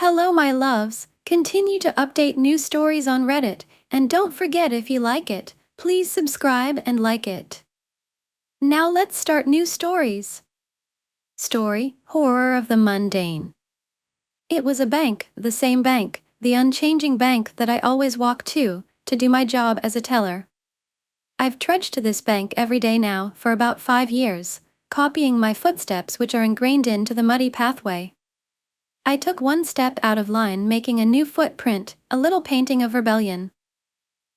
Hello, my loves. Continue to update new stories on Reddit, and don't forget if you like it, please subscribe and like it. Now let's start new stories. Story: Horror of the Mundane. It was a bank, the same bank, the unchanging bank that I always walk to do my job as a teller. I've trudged to this bank every day now for about 5 years, copying my footsteps which are ingrained into the muddy pathway. I took one step out of line, making a new footprint, a little painting of rebellion.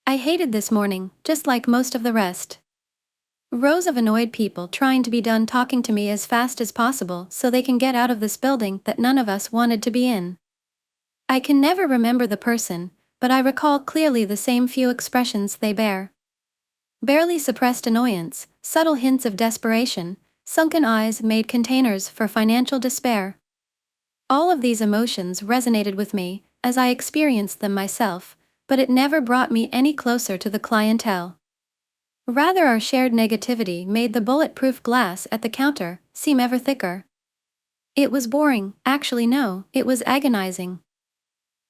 I hated this morning, just like most of the rest. Rows of annoyed people trying to be done talking to me as fast as possible so they can get out of this building that none of us wanted to be in. I can never remember the person, but I recall clearly the same few expressions they bear. Barely suppressed annoyance, subtle hints of desperation, sunken eyes made containers for financial despair. All of these emotions resonated with me, as I experienced them myself, but it never brought me any closer to the clientele. Rather, our shared negativity made the bulletproof glass at the counter seem ever thicker. It was boring, actually no, it was agonizing.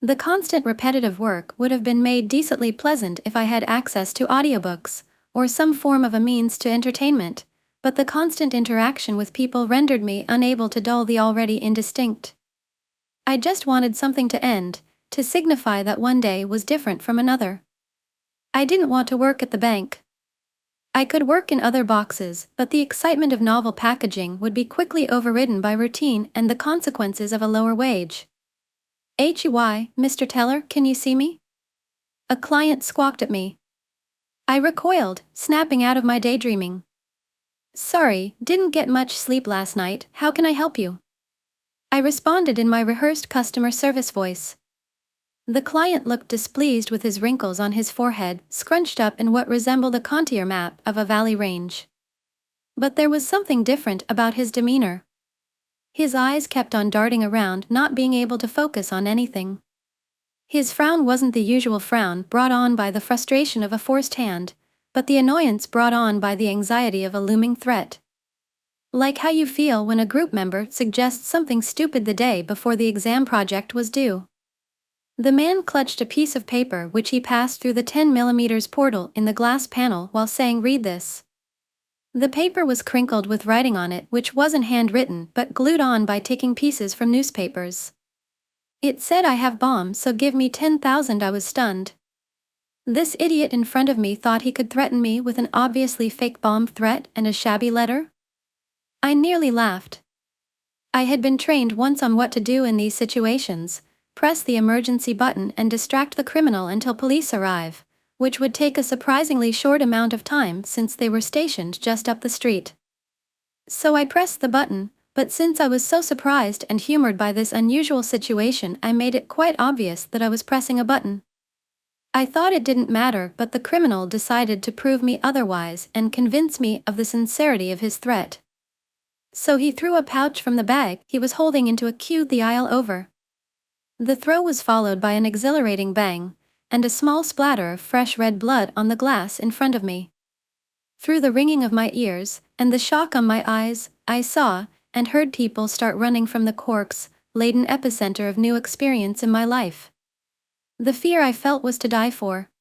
The constant repetitive work would have been made decently pleasant if I had access to audiobooks, or some form of a means to entertainment, but the constant interaction with people rendered me unable to dull the already indistinct. I just wanted something to end, to signify that one day was different from another. I didn't want to work at the bank. I could work in other boxes, but the excitement of novel packaging would be quickly overridden by routine and the consequences of a lower wage. "Hey, Mr. Teller, can you see me?" A client squawked at me. I recoiled, snapping out of my daydreaming. "Sorry, didn't get much sleep last night, how can I help you?" I responded in my rehearsed customer service voice. The client looked displeased with his wrinkles on his forehead, scrunched up in what resembled a contour map of a valley range. But there was something different about his demeanor. His eyes kept on darting around, not being able to focus on anything. His frown wasn't the usual frown brought on by the frustration of a forced hand, but the annoyance brought on by the anxiety of a looming threat. Like how you feel when a group member suggests something stupid the day before the exam project was due. The man clutched a piece of paper which he passed through the 10mm portal in the glass panel while saying, "Read this." The paper was crinkled with writing on it which wasn't handwritten but glued on by taking pieces from newspapers. It said, "I have bomb, so give me 10,000. I was stunned. This idiot in front of me thought he could threaten me with an obviously fake bomb threat and a shabby letter? I nearly laughed. I had been trained once on what to do in these situations: press the emergency button and distract the criminal until police arrive, which would take a surprisingly short amount of time since they were stationed just up the street. So I pressed the button, but since I was so surprised and humored by this unusual situation, I made it quite obvious that I was pressing a button. I thought it didn't matter, but the criminal decided to prove me otherwise and convince me of the sincerity of his threat. So he threw a pouch from the bag he was holding into a queue the aisle over. The throw was followed by an exhilarating bang, and a small splatter of fresh red blood on the glass in front of me. Through the ringing of my ears, and the shock on my eyes, I saw and heard people start running from the corpse-laden epicenter of new experience in my life. The fear I felt was to die for.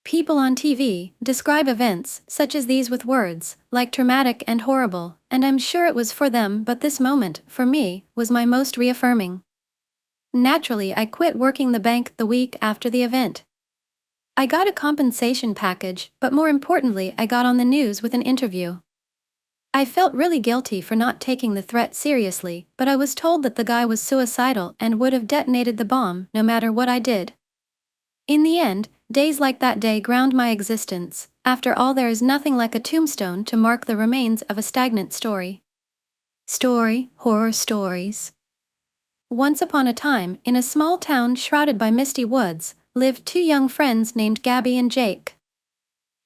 People on TV describe events such as these with words like traumatic and horrible, and I'm sure it was for them, but this moment, for me, was my most reaffirming. Naturally, I quit working the bank the week after the event. I got a compensation package, but more importantly, I got on the news with an interview. I felt really guilty for not taking the threat seriously, but I was told that the guy was suicidal and would have detonated the bomb no matter what I did. In the end, days like that day ground my existence. After all, there is nothing like a tombstone to mark the remains of a stagnant story. Horror stories. Once upon a time, in a small town shrouded by misty woods, lived two young friends named Gabby and Jake.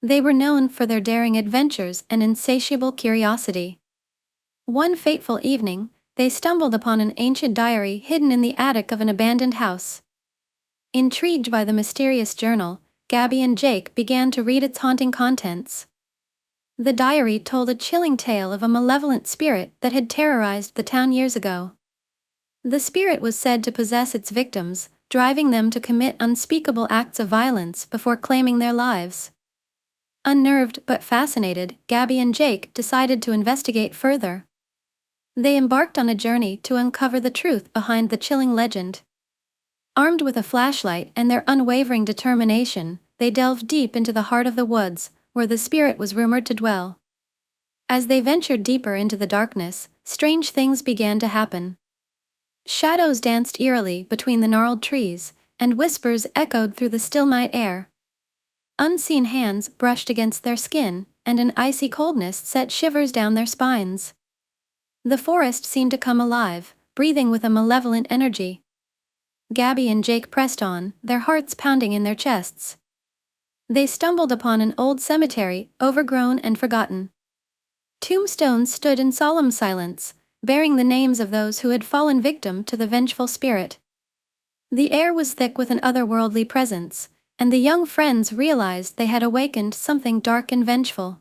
They were known for their daring adventures and insatiable curiosity. One fateful evening, they stumbled upon an ancient diary hidden in the attic of an abandoned house. Intrigued by the mysterious journal, Gabby and Jake began to read its haunting contents. The diary told a chilling tale of a malevolent spirit that had terrorized the town years ago. The spirit was said to possess its victims, driving them to commit unspeakable acts of violence before claiming their lives. Unnerved but fascinated, Gabby and Jake decided to investigate further. They embarked on a journey to uncover the truth behind the chilling legend. Armed with a flashlight and their unwavering determination, they delved deep into the heart of the woods, where the spirit was rumored to dwell. As they ventured deeper into the darkness, strange things began to happen. Shadows danced eerily between the gnarled trees, and whispers echoed through the still night air. Unseen hands brushed against their skin, and an icy coldness set shivers down their spines. The forest seemed to come alive, breathing with a malevolent energy. Gabby and Jake pressed on, their hearts pounding in their chests. They stumbled upon an old cemetery, overgrown and forgotten. Tombstones stood in solemn silence, bearing the names of those who had fallen victim to the vengeful spirit. The air was thick with an otherworldly presence, and the young friends realized they had awakened something dark and vengeful.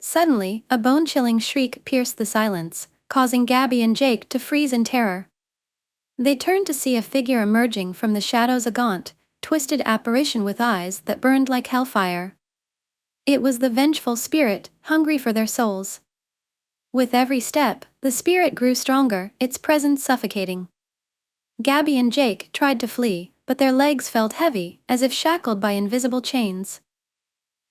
Suddenly, a bone-chilling shriek pierced the silence, causing Gabby and Jake to freeze in terror. They turned to see a figure emerging from the shadows, a gaunt, twisted apparition with eyes that burned like hellfire. It was the vengeful spirit, hungry for their souls. With every step, the spirit grew stronger, its presence suffocating. Gabby and Jake tried to flee, but their legs felt heavy, as if shackled by invisible chains.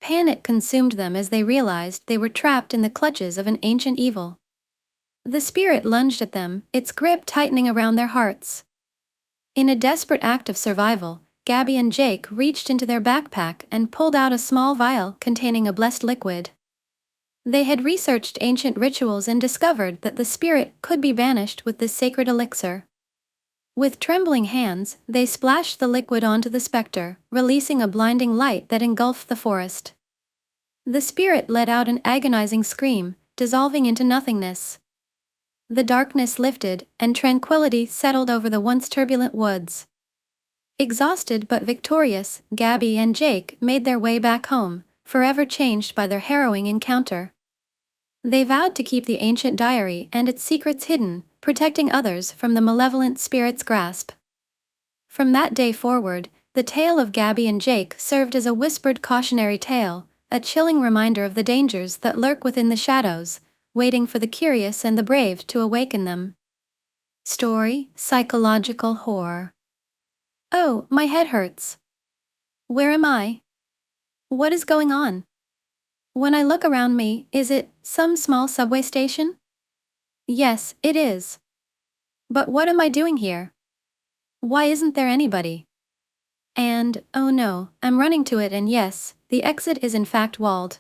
Panic consumed them as they realized they were trapped in the clutches of an ancient evil. The spirit lunged at them, its grip tightening around their hearts. In a desperate act of survival, Gabby and Jake reached into their backpack and pulled out a small vial containing a blessed liquid. They had researched ancient rituals and discovered that the spirit could be banished with this sacred elixir. With trembling hands, they splashed the liquid onto the specter, releasing a blinding light that engulfed the forest. The spirit let out an agonizing scream, dissolving into nothingness. The darkness lifted, and tranquility settled over the once turbulent woods. Exhausted but victorious, Gabby and Jake made their way back home, forever changed by their harrowing encounter. They vowed to keep the ancient diary and its secrets hidden, protecting others from the malevolent spirit's grasp. From that day forward, the tale of Gabby and Jake served as a whispered cautionary tale, a chilling reminder of the dangers that lurk within the shadows, waiting for the curious and the brave to awaken them. Story: Psychological horror. Oh, my head hurts. Where am I? What is going on? When I look around me, is it some small subway station? Yes, it is. But what am I doing here? Why isn't there anybody? And, oh no, I'm running to it, and yes, the exit is in fact walled.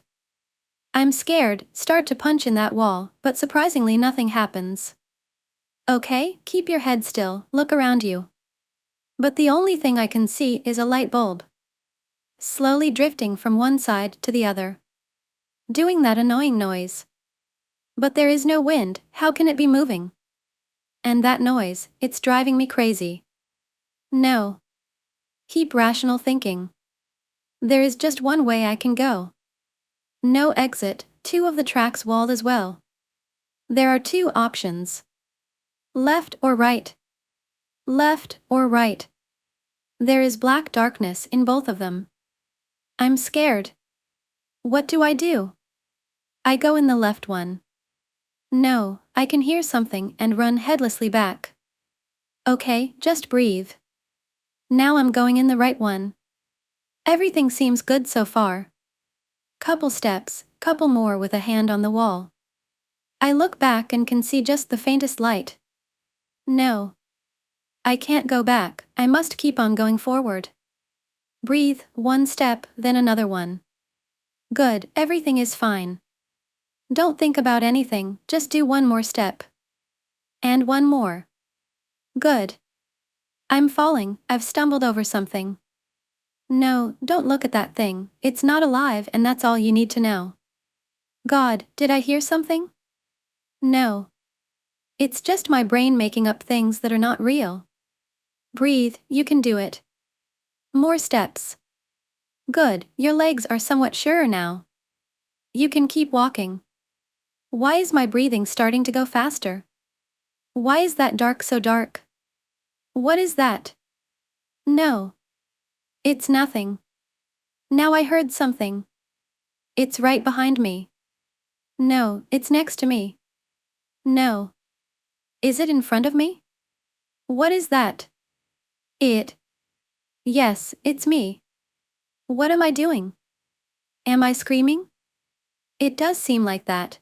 I'm scared, start to punch in that wall, but surprisingly nothing happens. Okay, keep your head still, look around you. But the only thing I can see is a light bulb. Slowly drifting from one side to the other. Doing that annoying noise. But there is no wind, how can it be moving? And that noise, it's driving me crazy. No. Keep rational thinking. There is just one way I can go. No exit, 2 of the tracks walled as well. There are 2 options. Left or right? Left or right? There is black darkness in both of them. I'm scared. What do? I go in the left one. No, I can hear something and run headlessly back. Okay, just breathe. Now I'm going in the right one. Everything seems good so far. Couple steps, couple more with a hand on the wall. I look back and can see just the faintest light. No. I can't go back, I must keep on going forward. Breathe, 1 step, then another one. Good, everything is fine. Don't think about anything, just do 1 more step. And 1 more. Good. I'm falling, I've stumbled over something. No, don't look at that thing, it's not alive, and that's all you need to know. God, did I hear something? No. It's just my brain making up things that are not real. Breathe, you can do it. More steps. Good, your legs are somewhat surer now. You can keep walking. Why is my breathing starting to go faster? Why is that dark so dark? What is that? No. It's nothing. Now I heard something. It's right behind me. No, it's next to me. No. Is it in front of me? What is that? It. Yes, it's me. What am I doing? Am I screaming? It does seem like that.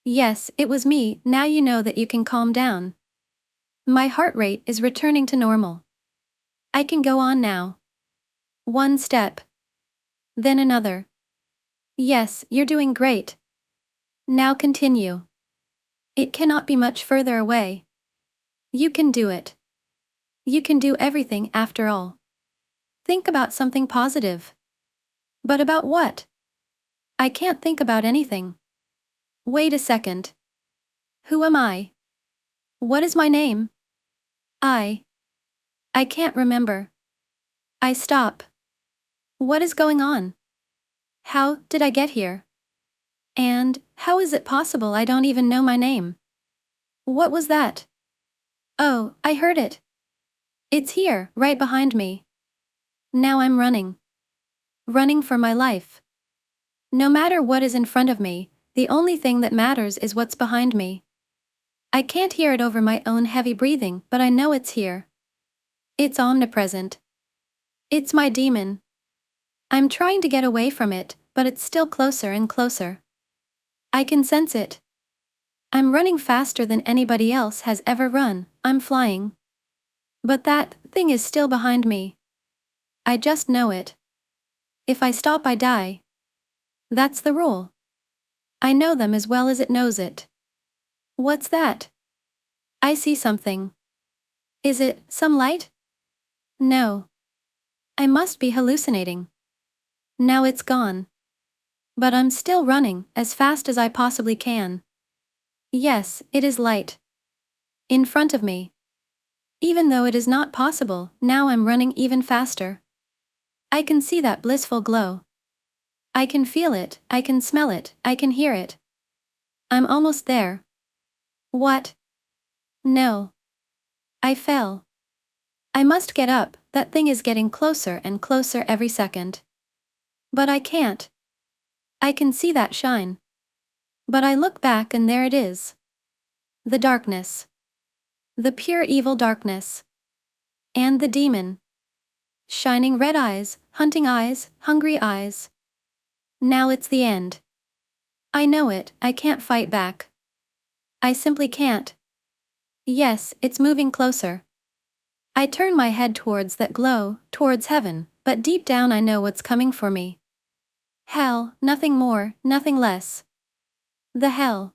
Yes, it was me. Now you know that you can calm down. My heart rate is returning to normal. I can go on now. One step. Then another. Yes, you're doing great. Now continue. It cannot be much further away. You can do it. You can do everything after all. Think about something positive. But about what? I can't think about anything. Wait a second. Who am I? What is my name? I. I can't remember. I stop. What is going on? How did I get here? And how is it possible I don't even know my name? What was that? Oh, I heard it. It's here, right behind me. Now I'm running. Running for my life. No matter what is in front of me, the only thing that matters is what's behind me. I can't hear it over my own heavy breathing, but I know it's here. It's omnipresent. It's my demon. I'm trying to get away from it, but it's still closer and closer. I can sense it. I'm running faster than anybody else has ever run. I'm flying. But that thing is still behind me. I just know it. If I stop, I die. That's the rule. I know them as well as it knows it. What's that? I see something. Is it some light? No. I must be hallucinating. Now it's gone. But I'm still running as fast as I possibly can. Yes, it is light. In front of me. Even though it is not possible, now I'm running even faster. I can see that blissful glow. I can feel it, I can smell it, I can hear it. I'm almost there. What? No. I fell. I must get up, that thing is getting closer and closer every second. But I can't. I can see that shine. But I look back and there it is. The darkness. The pure evil darkness. And the demon. Shining red eyes, hunting eyes, hungry eyes. Now it's the end. I know it, I can't fight back. I simply can't. Yes, it's moving closer. I turn my head towards that glow, towards heaven, but deep down I know what's coming for me. Hell, nothing more, nothing less. The hell.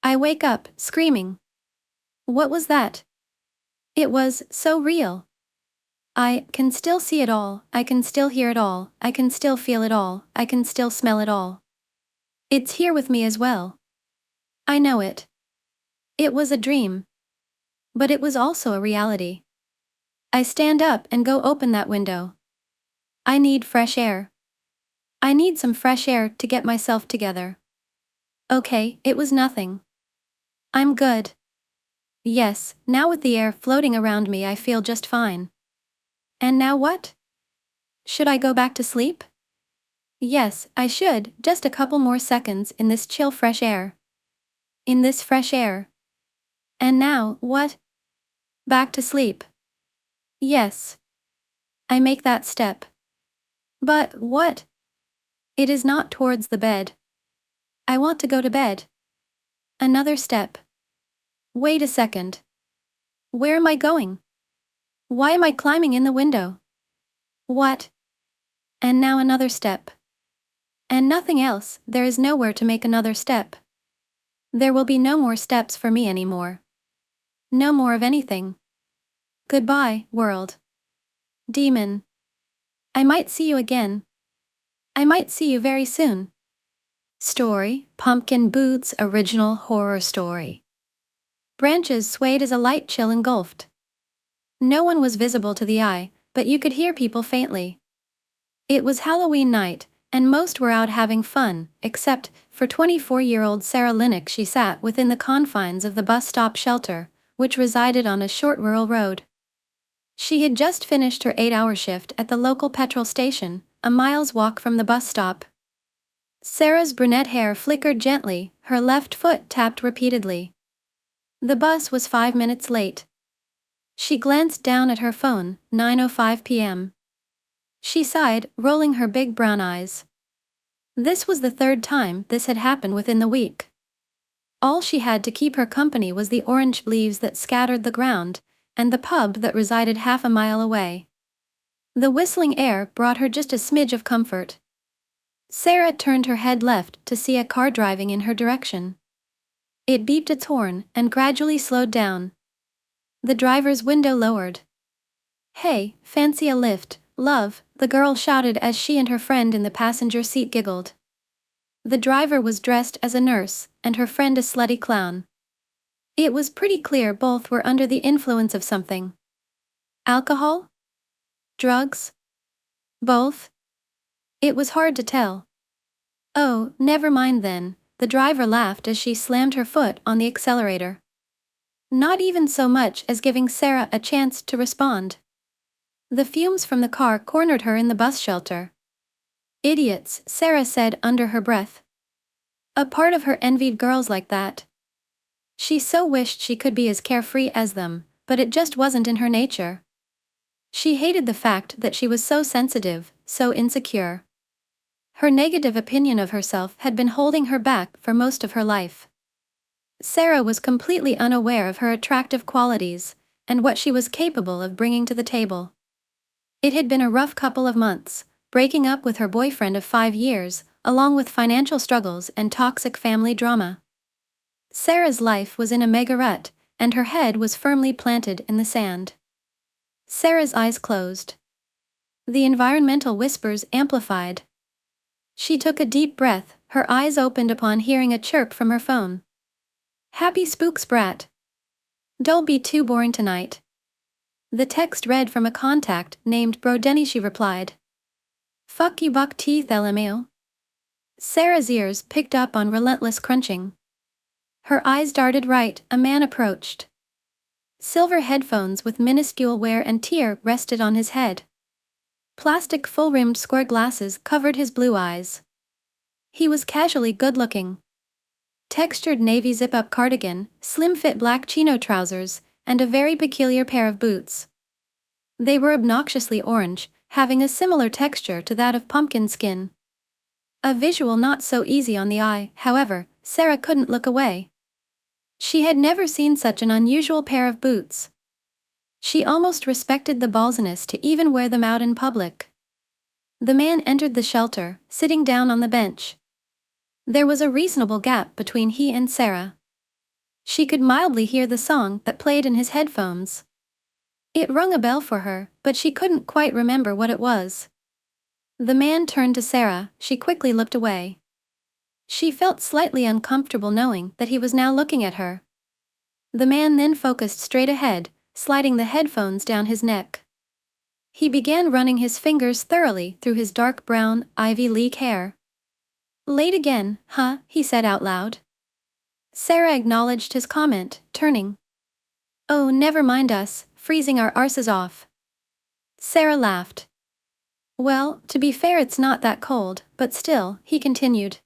I wake up, screaming. What was that? It was so real. I can still see it all, I can still hear it all, I can still feel it all, I can still smell it all. It's here with me as well. I know it. It was a dream. But it was also a reality. I stand up and go open that window. I need fresh air. I need some fresh air to get myself together. Okay, it was nothing. I'm good. Yes, now with the air floating around me I feel just fine. And now what? Should I go back to sleep? Yes, I should, just a couple more seconds in this chill fresh air. In this fresh air. And now, what? Back to sleep. Yes. I make that step. But what? It is not towards the bed. I want to go to bed. Another step. Wait a second. Where am I going? Why am I climbing in the window? What? And now another step. And nothing else, there is nowhere to make another step. There will be no more steps for me anymore. No more of anything. Goodbye, world. Demon. I might see you again. I might see you very soon. Story, Pumpkin Boots Original Horror Story. Branches swayed as a light chill engulfed. No one was visible to the eye, but you could hear people faintly. It was Halloween night, and most were out having fun, except For 24-year-old Sarah Linnick, she sat within the confines of the bus stop shelter, which resided on a short rural road. She had just finished her 8-hour shift at the local petrol station, a mile's walk from the bus stop. Sarah's brunette hair flickered gently, her left foot tapped repeatedly. The bus was 5 minutes late. She glanced down at her phone, 9:05 p.m. She sighed, rolling her big brown eyes. This was the third time this had happened within the week. All she had to keep her company was the orange leaves that scattered the ground, and the pub that resided half a mile away. The whistling air brought her just a smidge of comfort. Sarah turned her head left to see a car driving in her direction. It beeped its horn and gradually slowed down. The driver's window lowered. "Hey, fancy a lift, love," the girl shouted as she and her friend in the passenger seat giggled. The driver was dressed as a nurse, and her friend a slutty clown. It was pretty clear both were under the influence of something. Alcohol? Drugs? Both? It was hard to tell. "Oh, never mind then," the driver laughed as she slammed her foot on the accelerator. Not even so much as giving Sarah a chance to respond. The fumes from the car cornered her in the bus shelter. "Idiots," Sarah said under her breath. A part of her envied girls like that. She so wished she could be as carefree as them, but it just wasn't in her nature. She hated the fact that she was so sensitive, so insecure. Her negative opinion of herself had been holding her back for most of her life. Sarah was completely unaware of her attractive qualities, and what she was capable of bringing to the table. It had been a rough couple of months, breaking up with her boyfriend of 5 years, along with financial struggles and toxic family drama. Sarah's life was in a mega rut, and her head was firmly planted in the sand. Sarah's eyes closed. The environmental whispers amplified. She took a deep breath, her eyes opened upon hearing a chirp from her phone. "Happy spooks, brat. Don't be too boring tonight." The text read from a contact named Bro Denny. She replied. "Fuck you buck teeth LMAO." Sarah's ears picked up on relentless crunching. Her eyes darted right, a man approached. Silver headphones with minuscule wear and tear rested on his head. Plastic full-rimmed square glasses covered his blue eyes. He was casually good-looking. Textured navy zip-up cardigan, slim-fit black chino trousers, and a very peculiar pair of boots. They were obnoxiously orange, having a similar texture to that of pumpkin skin. A visual not so easy on the eye, however, Sarah couldn't look away. She had never seen such an unusual pair of boots. She almost respected the ballsiness to even wear them out in public. The man entered the shelter, sitting down on the bench. There was a reasonable gap between he and Sarah. She could mildly hear the song that played in his headphones. It rung a bell for her, but she couldn't quite remember what it was. The man turned to Sarah. She quickly looked away. She felt slightly uncomfortable knowing that he was now looking at her. The man then focused straight ahead, sliding the headphones down his neck. He began running his fingers thoroughly through his dark brown, Ivy League hair. "Late again, huh?" he said out loud. Sarah acknowledged his comment, turning. "Oh, never mind us, freezing our arses off." Sarah laughed. "Well, to be fair, it's not that cold, but still," he continued.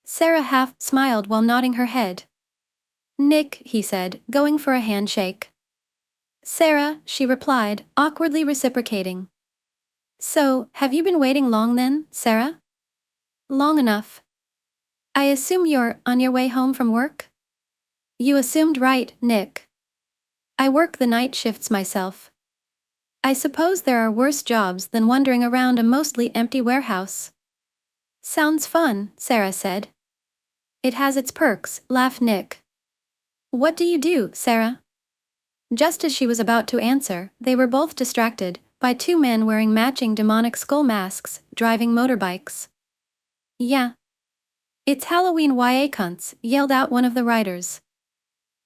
Sarah half smiled while nodding her head. "Nick," he said, going for a handshake. "Sarah," she replied, awkwardly reciprocating. "So, have you been waiting long then, Sarah?" "Long enough." "I assume you're on your way home from work?" "You assumed right, Nick. I work the night shifts myself. I suppose there are worse jobs than wandering around a mostly empty warehouse." "Sounds fun," Sarah said. "It has its perks," laughed Nick. "What do you do, Sarah?" Just as she was about to answer, they were both distracted by 2 men wearing matching demonic skull masks, driving motorbikes. "Yeah. It's Halloween, YA cunts," yelled out one of the riders.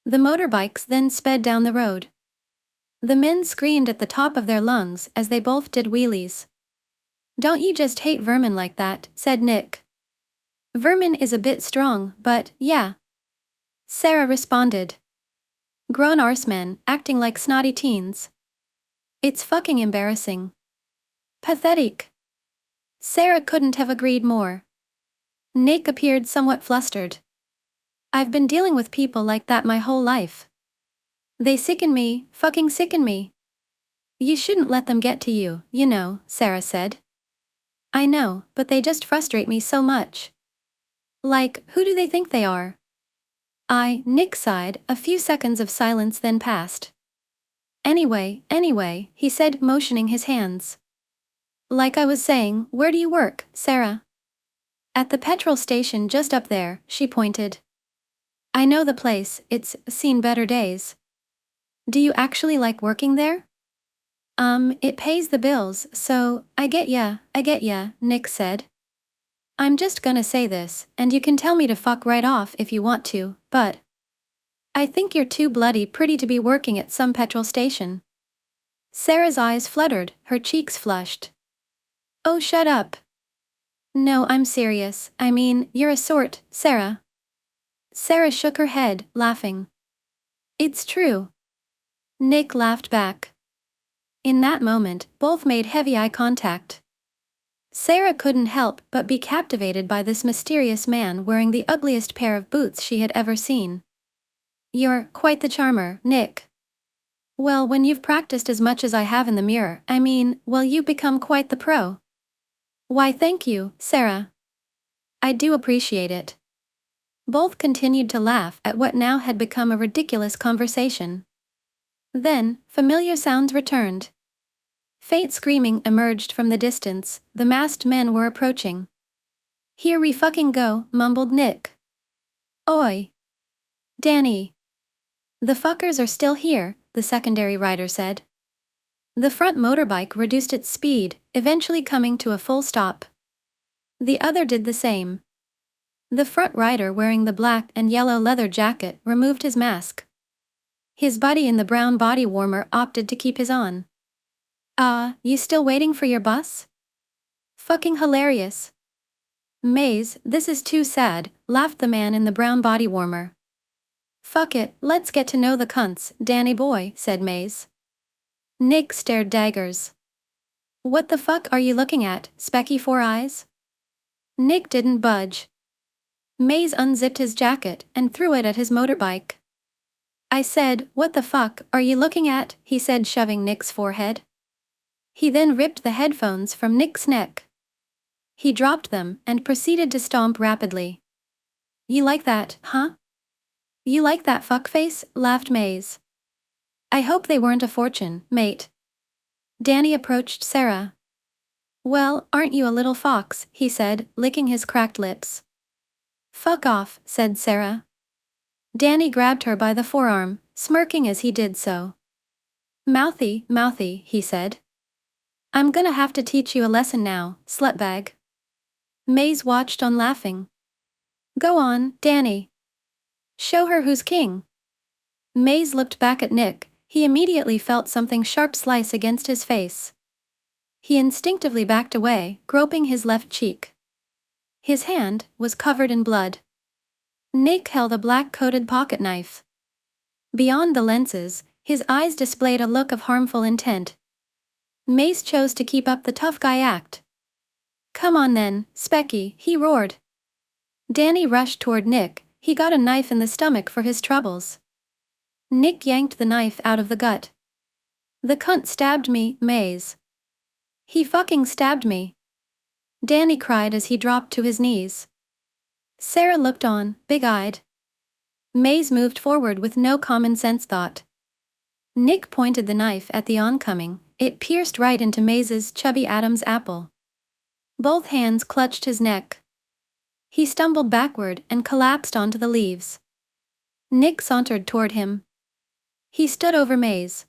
The motorbikes then sped down the road. The men screamed at the top of their lungs as they both did wheelies. "Don't you just hate vermin like that?" said Nick. Vermin is a bit strong, but yeah. Sarah responded. Grown arse men, acting like snotty teens. It's fucking embarrassing. Pathetic. Sarah couldn't have agreed more. Nick appeared somewhat flustered. I've been dealing with people like that my whole life. They sicken me, fucking sicken me. You shouldn't let them get to you, you know, Sarah said. I know, but they just frustrate me so much. Like, who do they think they are? Nick sighed. A few seconds of silence then passed. Anyway, he said, motioning his hands. Like I was saying, where do you work, Sarah? At the petrol station just up there, she pointed. I know the place, it's seen better days. Do you actually like working there? It pays the bills, so, I get ya, Nick said. I'm just gonna say this, and you can tell me to fuck right off if you want to, but I think you're too bloody pretty to be working at some petrol station. Sarah's eyes fluttered, her cheeks flushed. Oh, shut up. No, I'm serious, I mean, you're a sort, Sarah. Sarah shook her head, laughing. It's true. Nick laughed back. In that moment, both made heavy eye contact. Sarah couldn't help but be captivated by this mysterious man wearing the ugliest pair of boots she had ever seen. You're quite the charmer, Nick. Well, when you've practiced as much as I have in the mirror, you become quite the pro. Why, thank you, Sarah. I do appreciate it. Both continued to laugh at what now had become a ridiculous conversation. Then, familiar sounds returned. Faint screaming emerged from the distance. The masked men were approaching. Here we fucking go, mumbled Nick. Oi. Danny. The fuckers are still here, the secondary rider said. The front motorbike reduced its speed, eventually coming to a full stop. The other did the same. The front rider wearing the black and yellow leather jacket removed his mask. His buddy in the brown body warmer opted to keep his on. You still waiting for your bus? Fucking hilarious. Maze, this is too sad, laughed the man in the brown body warmer. Fuck it, let's get to know the cunts, Danny boy, said Maze. Nick stared daggers. What the fuck are you looking at, Specky Four Eyes? Nick didn't budge. Maze unzipped his jacket and threw it at his motorbike. I said, what the fuck are you looking at, he said, shoving Nick's forehead. He then ripped the headphones from Nick's neck. He dropped them and proceeded to stomp rapidly. You like that, huh? You like that fuckface, laughed Maze. I hope they weren't a fortune, mate. Danny approached Sarah. Well, aren't you a little fox, he said, licking his cracked lips. Fuck off, said Sarah. Danny grabbed her by the forearm, smirking as he did so. Mouthy, he said. I'm gonna have to teach you a lesson now, slutbag. Maze watched on laughing. Go on, Danny. Show her who's king. Maze looked back at Nick. He immediately felt something sharp slice against his face. He instinctively backed away, groping his left cheek. His hand was covered in blood. Nick held a black-coated pocket knife. Beyond the lenses, his eyes displayed a look of harmful intent. Mace chose to keep up the tough guy act. Come on then, Specky, he roared. Danny rushed toward Nick. He got a knife in the stomach for his troubles. Nick yanked the knife out of the gut. The cunt stabbed me, Maze. He fucking stabbed me. Danny cried as he dropped to his knees. Sarah looked on, big-eyed. Maze moved forward with no common-sense thought. Nick pointed the knife at the oncoming. It pierced right into Maze's chubby Adam's apple. Both hands clutched his neck. He stumbled backward and collapsed onto the leaves. Nick sauntered toward him. He stood over Maze.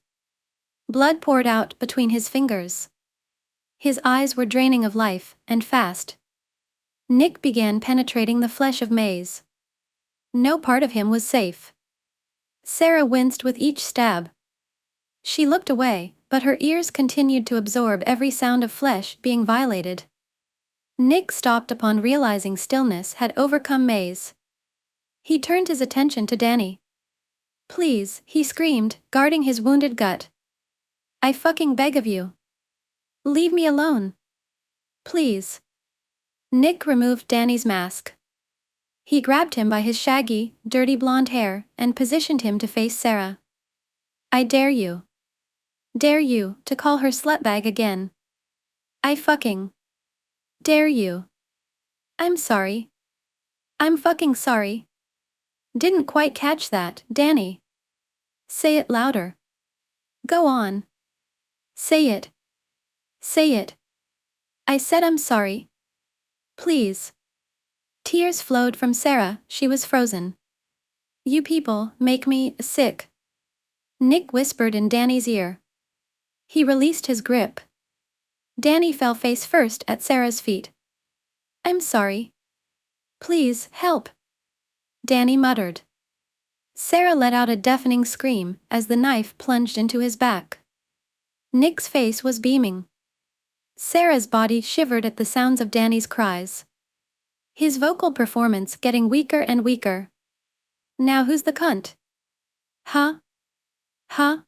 Blood poured out between his fingers. His eyes were draining of life, and fast. Nick began penetrating the flesh of Maze. No part of him was safe. Sarah winced with each stab. She looked away, but her ears continued to absorb every sound of flesh being violated. Nick stopped upon realizing stillness had overcome Maze. He turned his attention to Danny. Please, he screamed, guarding his wounded gut. I fucking beg of you. Leave me alone. Please. Nick removed Danny's mask. He grabbed him by his shaggy, dirty blonde hair and positioned him to face Sarah. I dare you. Dare you to call her slutbag again. I fucking dare you. I'm sorry. I'm fucking sorry. Didn't quite catch that, Danny. Say it louder. Go on. Say it. Say it. I said I'm sorry. Please. Tears flowed from Sarah, she was frozen. You people make me sick. Nick whispered in Danny's ear. He released his grip. Danny fell face first at Sarah's feet. I'm sorry. Please, help. Danny muttered. Sarah let out a deafening scream as the knife plunged into his back. Nick's face was beaming. Sarah's body shivered at the sounds of Danny's cries. His vocal performance getting weaker and weaker. Now who's the cunt? Huh? Huh?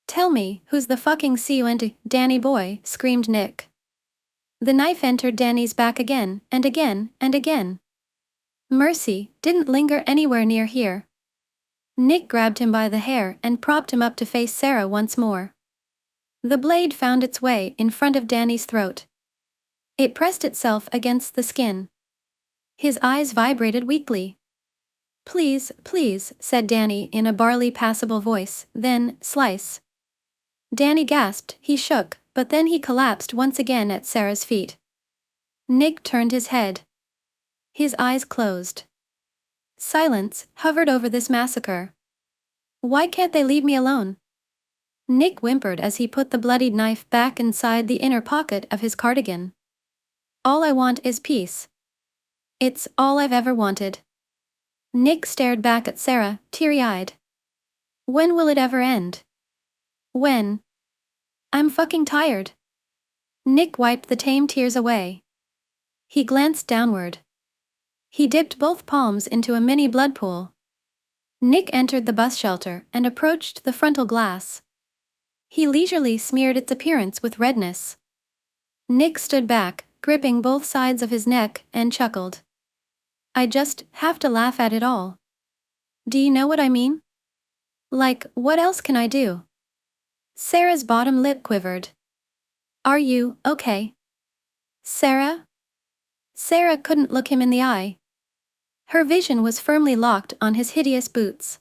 Tell me, who's the fucking cunt, Danny boy, screamed Nick. The knife entered Danny's back again, and again, and again. Mercy didn't linger anywhere near here. Nick grabbed him by the hair and propped him up to face Sarah once more. The blade found its way in front of Danny's throat. It pressed itself against the skin. His eyes vibrated weakly. Please, please, said Danny in a barely passable voice, then, slice. Danny gasped, he shook, but then he collapsed once again at Sarah's feet. Nick turned his head. His eyes closed. Silence hovered over this massacre. Why can't they leave me alone? Nick whimpered as he put the bloodied knife back inside the inner pocket of his cardigan. All I want is peace. It's all I've ever wanted. Nick stared back at Sarah, teary-eyed. When will it ever end? When? I'm fucking tired. Nick wiped the tame tears away. He glanced downward. He dipped both palms into a mini blood pool. Nick entered the bus shelter and approached the frontal glass. He leisurely smeared its appearance with redness. Nick stood back, gripping both sides of his neck, and chuckled. I just have to laugh at it all. Do you know what I mean? Like, what else can I do? Sarah's bottom lip quivered. Are you okay? Sarah? Sarah couldn't look him in the eye. Her vision was firmly locked on his hideous boots.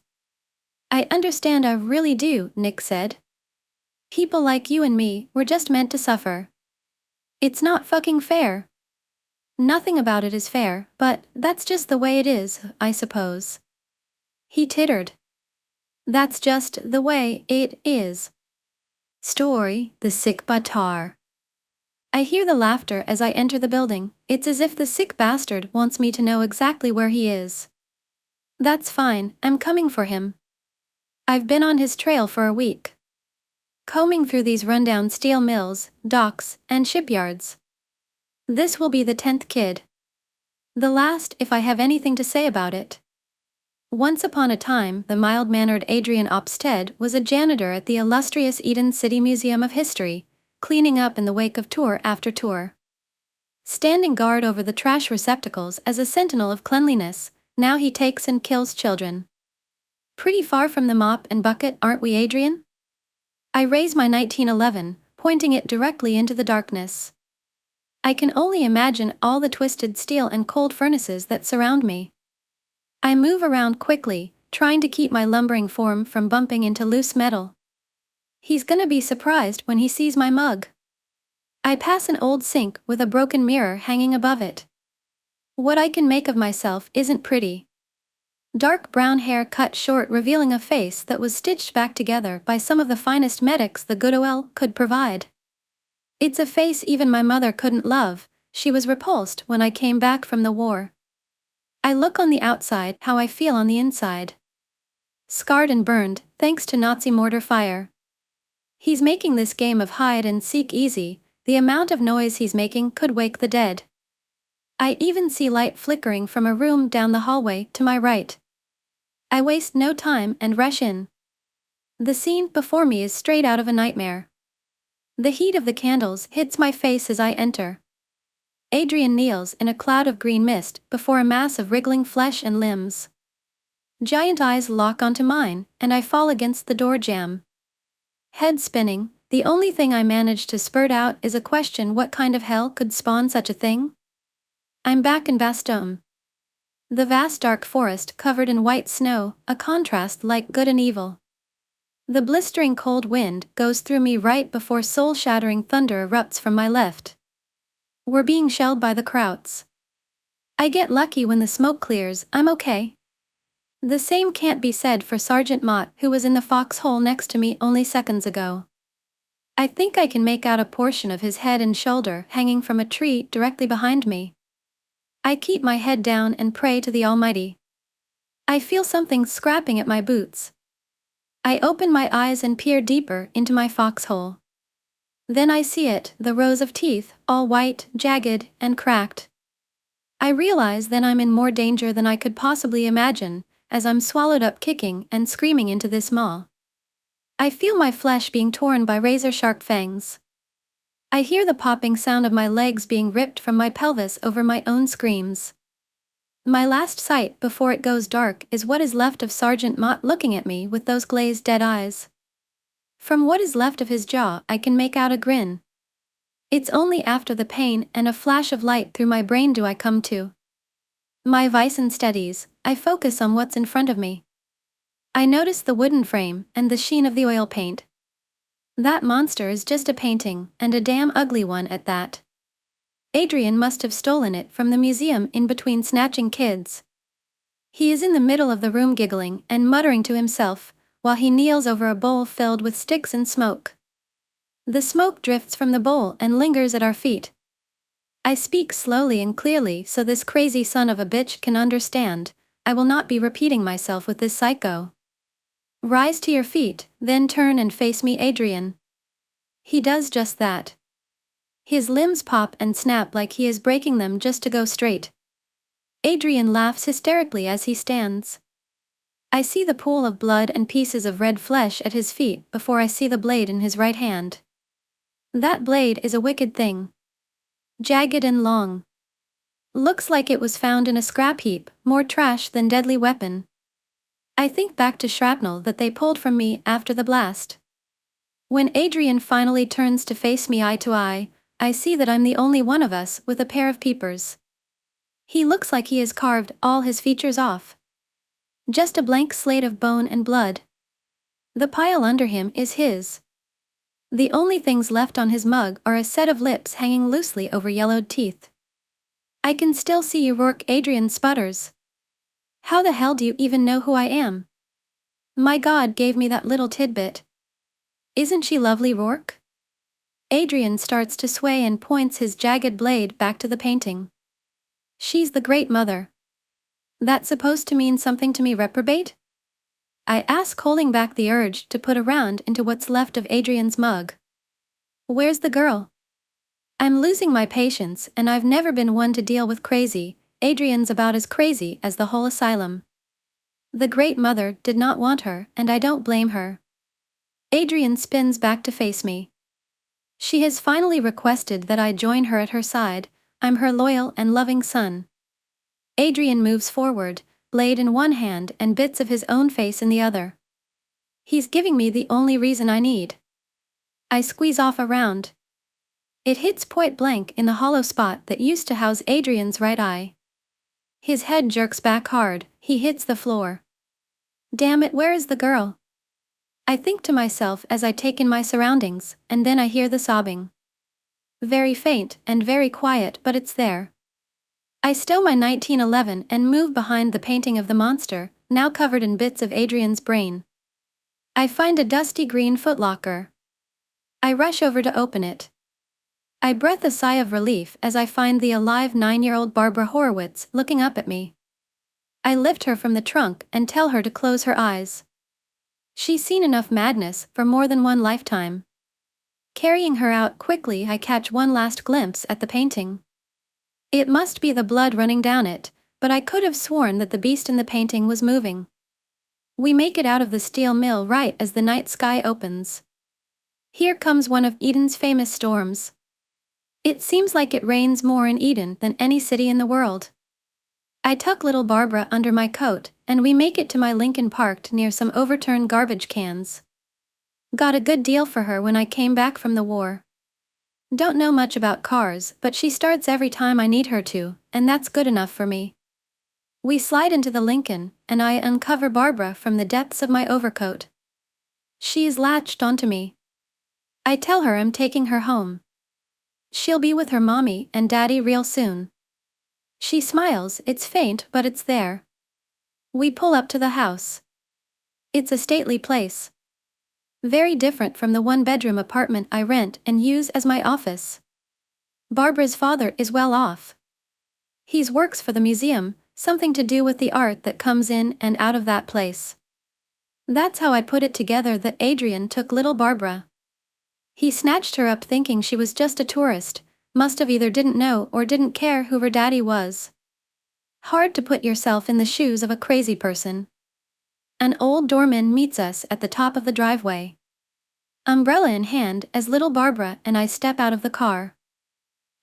I understand, I really do, Nick said. People like you and me were just meant to suffer. It's not fucking fair. Nothing about it is fair, but that's just the way it is, I suppose. He tittered. That's just the way it is. Story, the sick batar. I hear the laughter as I enter the building. It's as if the sick bastard wants me to know exactly where he is. That's fine, I'm coming for him. I've been on his trail for a week. Combing through these rundown steel mills, docks, and shipyards. This will be the 10th kid. The last, if I have anything to say about it. Once upon a time, the mild-mannered Adrian Opsted was a janitor at the illustrious Eden City Museum of History, cleaning up in the wake of tour after tour. Standing guard over the trash receptacles as a sentinel of cleanliness, now he takes and kills children. Pretty far from the mop and bucket, aren't we, Adrian? I raise my 1911, pointing it directly into the darkness. I can only imagine all the twisted steel and cold furnaces that surround me. I move around quickly, trying to keep my lumbering form from bumping into loose metal. He's gonna be surprised when he sees my mug. I pass an old sink with a broken mirror hanging above it. What I can make of myself isn't pretty. Dark brown hair cut short, revealing a face that was stitched back together by some of the finest medics the good OL could provide. It's a face even my mother couldn't love. She was repulsed when I came back from the war. I look on the outside how I feel on the inside. Scarred and burned, thanks to Nazi mortar fire. He's making this game of hide and seek easy. The amount of noise he's making could wake the dead. I even see light flickering from a room down the hallway to my right. I waste no time and rush in. The scene before me is straight out of a nightmare. The heat of the candles hits my face as I enter. Adrian kneels in a cloud of green mist before a mass of wriggling flesh and limbs. Giant eyes lock onto mine, and I fall against the door jamb. Head spinning, the only thing I manage to spurt out is a question: what kind of hell could spawn such a thing? I'm back in Bastome. The vast dark forest covered in white snow, a contrast like good and evil. The blistering cold wind goes through me right before soul-shattering thunder erupts from my left. We're being shelled by the Krauts. I get lucky when the smoke clears. I'm okay. The same can't be said for Sergeant Mott, who was in the foxhole next to me only seconds ago. I think I can make out a portion of his head and shoulder hanging from a tree directly behind me. I keep my head down and pray to the Almighty. I feel something scrapping at my boots. I open my eyes and peer deeper into my foxhole. Then I see it, the rows of teeth, all white, jagged, and cracked. I realize then I'm in more danger than I could possibly imagine, as I'm swallowed up kicking and screaming into this maw. I feel my flesh being torn by razor-sharp fangs. I hear the popping sound of my legs being ripped from my pelvis over my own screams. My last sight before it goes dark is what is left of Sergeant Mott looking at me with those glazed dead eyes. From what is left of his jaw, I can make out a grin. It's only after the pain and a flash of light through my brain do I come to. My Vicen steadies, I focus on what's in front of me. I notice the wooden frame and the sheen of the oil paint. That monster is just a painting, and a damn ugly one at that. Adrian must have stolen it from the museum in between snatching kids. He is in the middle of the room giggling and muttering to himself, while he kneels over a bowl filled with sticks and smoke. The smoke drifts from the bowl and lingers at our feet. I speak slowly and clearly so this crazy son of a bitch can understand. I will not be repeating myself with this psycho. Rise to your feet, then turn and face me, Adrian. He does just that. His limbs pop and snap like he is breaking them just to go straight. Adrian laughs hysterically as he stands. I see the pool of blood and pieces of red flesh at his feet before I see the blade in his right hand. That blade is a wicked thing. Jagged and long. Looks like it was found in a scrap heap, more trash than deadly weapon. I think back to shrapnel that they pulled from me after the blast. When Adrian finally turns to face me eye to eye, I see that I'm the only one of us with a pair of peepers. He looks like he has carved all his features off. Just a blank slate of bone and blood. The pile under him is his. The only things left on his mug are a set of lips hanging loosely over yellowed teeth. I can still see you, Rourke. Adrian sputters. How the hell do you even know who I am? My God gave me that little tidbit. Isn't she lovely, Rourke? Adrian starts to sway and points his jagged blade back to the painting. She's the Great Mother. That supposed to mean something to me, reprobate? I ask, holding back the urge to put a round into what's left of Adrian's mug. Where's the girl? I'm losing my patience, and I've never been one to deal with crazy. Adrian's about as crazy as the whole asylum. The Great Mother did not want her, and I don't blame her. Adrian spins back to face me. She has finally requested that I join her at her side. I'm her loyal and loving son. Adrian moves forward, blade in one hand and bits of his own face in the other. He's giving me the only reason I need. I squeeze off a round. It hits point blank in the hollow spot that used to house Adrian's right eye. His head jerks back hard, he hits the floor. Damn it, where is the girl? I think to myself as I take in my surroundings, and then I hear the sobbing. Very faint and very quiet, but it's there. I stow my 1911 and move behind the painting of the monster, now covered in bits of Adrian's brain. I find a dusty green footlocker. I rush over to open it. I breath a sigh of relief as I find the alive 9-year-old Barbara Horowitz looking up at me. I lift her from the trunk and tell her to close her eyes. She's seen enough madness for more than one lifetime. Carrying her out quickly, I catch one last glimpse at the painting. It must be the blood running down it, but I could have sworn that the beast in the painting was moving. We make it out of the steel mill right as the night sky opens. Here comes one of Eden's famous storms. It seems like it rains more in Eden than any city in the world. I tuck little Barbara under my coat, and we make it to my Lincoln parked near some overturned garbage cans. Got a good deal for her when I came back from the war. Don't know much about cars, but she starts every time I need her to, and that's good enough for me. We slide into the Lincoln, and I uncover Barbara from the depths of my overcoat. She is latched onto me. I tell her I'm taking her home. She'll be with her mommy and daddy real soon. She smiles, it's faint but it's there. We pull up to the house. It's a stately place. Very different from the one-bedroom apartment I rent and use as my office. Barbara's father is well off. He works for the museum, something to do with the art that comes in and out of that place. That's how I put it together that Adrian took little Barbara. He snatched her up thinking she was just a tourist, must have either didn't know or didn't care who her daddy was. Hard to put yourself in the shoes of a crazy person. An old doorman meets us at the top of the driveway. Umbrella in hand as little Barbara and I step out of the car.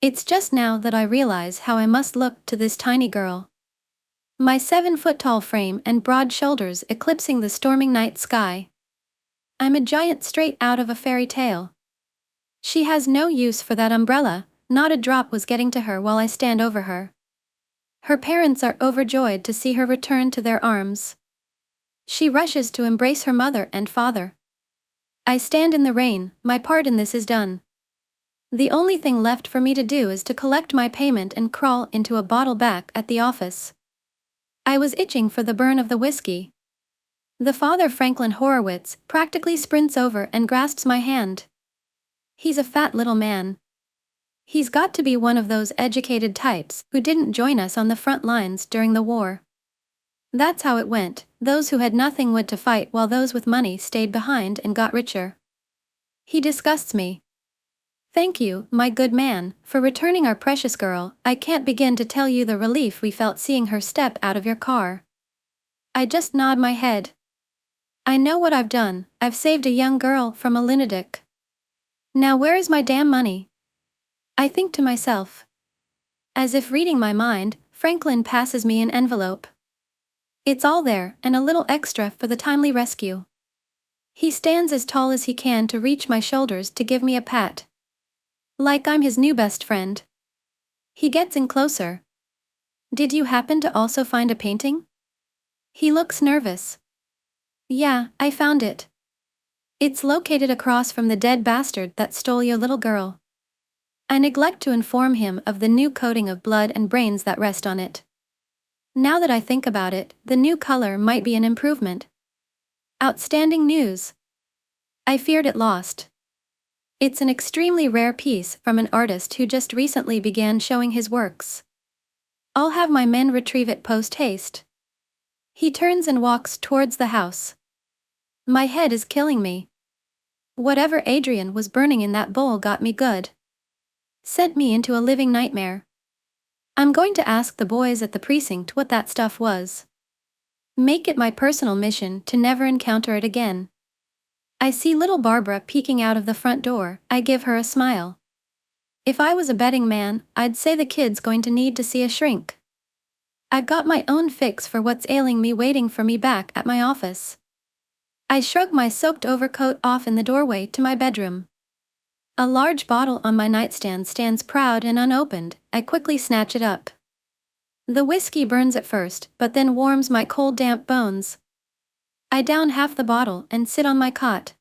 It's just now that I realize how I must look to this tiny girl. My 7-foot-tall frame and broad shoulders eclipsing the storming night sky. I'm a giant straight out of a fairy tale. She has no use for that umbrella, not a drop was getting to her while I stand over her. Her parents are overjoyed to see her return to their arms. She rushes to embrace her mother and father. I stand in the rain, my part in this is done. The only thing left for me to do is to collect my payment and crawl into a bottle back at the office. I was itching for the burn of the whiskey. The father, Franklin Horowitz, practically sprints over and grasps my hand. He's a fat little man. He's got to be one of those educated types who didn't join us on the front lines during the war. That's how it went, those who had nothing would to fight while those with money stayed behind and got richer. He disgusts me. Thank you, my good man, for returning our precious girl. I can't begin to tell you the relief we felt seeing her step out of your car. I just nod my head. I know what I've done, I've saved a young girl from a lunatic. Now where is my damn money? I think to myself. As if reading my mind, Franklin passes me an envelope. It's all there, and a little extra for the timely rescue. He stands as tall as he can to reach my shoulders to give me a pat. Like I'm his new best friend. He gets in closer. Did you happen to also find a painting? He looks nervous. Yeah, I found it. It's located across from the dead bastard that stole your little girl. I neglect to inform him of the new coating of blood and brains that rest on it. Now that I think about it, the new color might be an improvement. Outstanding news. I feared it lost. It's an extremely rare piece from an artist who just recently began showing his works. I'll have my men retrieve it post-haste. He turns and walks towards the house. My head is killing me. Whatever Adrian was burning in that bowl got me good. Sent me into a living nightmare. I'm going to ask the boys at the precinct what that stuff was. Make it my personal mission to never encounter it again. I see little Barbara peeking out of the front door. I give her a smile. If I was a betting man, I'd say the kid's going to need to see a shrink. I've got my own fix for what's ailing me waiting for me back at my office. I shrug my soaked overcoat off in the doorway to my bedroom. A large bottle on my nightstand stands proud and unopened. I quickly snatch it up. The whiskey burns at first, but then warms my cold damp bones. I down half the bottle and sit on my cot.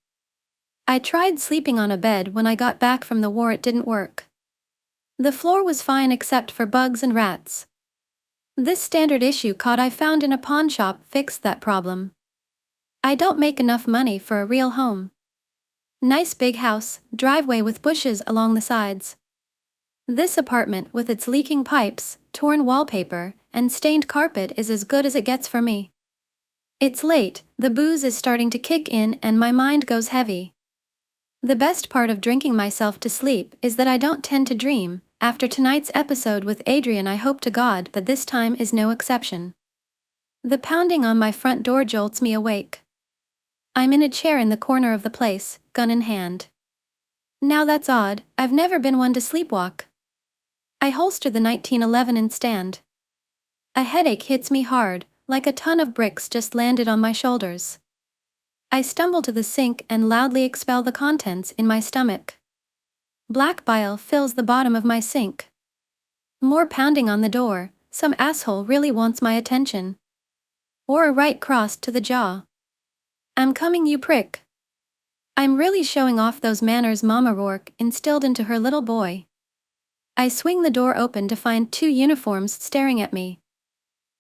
I tried sleeping on a bed when I got back from the war. It didn't work. The floor was fine except for bugs and rats. This standard issue cot I found in a pawn shop fixed that problem. I don't make enough money for a real home. Nice big house, driveway with bushes along the sides. This apartment with its leaking pipes, torn wallpaper, and stained carpet is as good as it gets for me. It's late, the booze is starting to kick in and my mind goes heavy. The best part of drinking myself to sleep is that I don't tend to dream, After tonight's episode with Adrian, I hope to God that this time is no exception. The pounding on my front door jolts me awake. I'm in a chair in the corner of the place, gun in hand. Now that's odd, I've never been one to sleepwalk. I holster the 1911 and stand. A headache hits me hard, like a ton of bricks just landed on my shoulders. I stumble to the sink and loudly expel the contents in my stomach. Black bile fills the bottom of my sink. More pounding on the door, some asshole really wants my attention. Or a right cross to the jaw. I'm coming, you prick. I'm really showing off those manners Mama Rourke instilled into her little boy. I swing the door open to find 2 uniforms staring at me.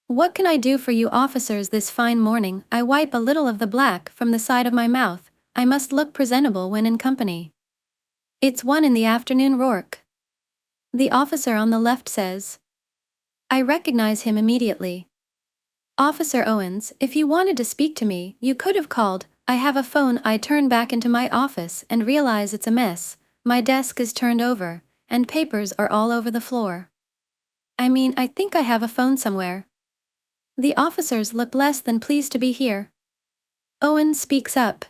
What can I do for you officers this fine morning? I wipe a little of the black from the side of my mouth. I must look presentable when in company. It's 1 in the afternoon, Rourke. The officer on the left says. I recognize him immediately. Officer Owens, if you wanted to speak to me, you could have called. I have a phone. I turn back into my office and realize it's a mess. My desk is turned over, and papers are all over the floor. I think I have a phone somewhere. The officers look less than pleased to be here. Owens speaks up.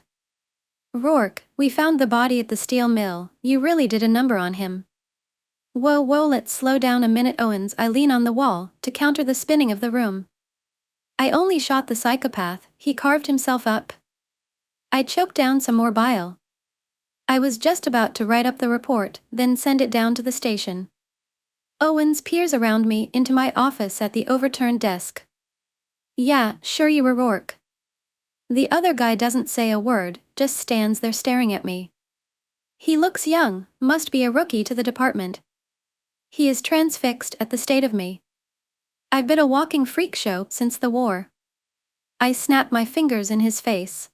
Rourke, we found the body at the steel mill. You really did a number on him. Whoa, let's slow down a minute, Owens. I lean on the wall to counter the spinning of the room. I only shot the psychopath, he carved himself up. I choked down some more bile. I was just about to write up the report, then send it down to the station. Owens peers around me into my office at the overturned desk. Yeah, sure you were Rourke. The other guy doesn't say a word, just stands there staring at me. He looks young, must be a rookie to the department. He is transfixed at the state of me. I've been a walking freak show since the war. I snap my fingers in his face.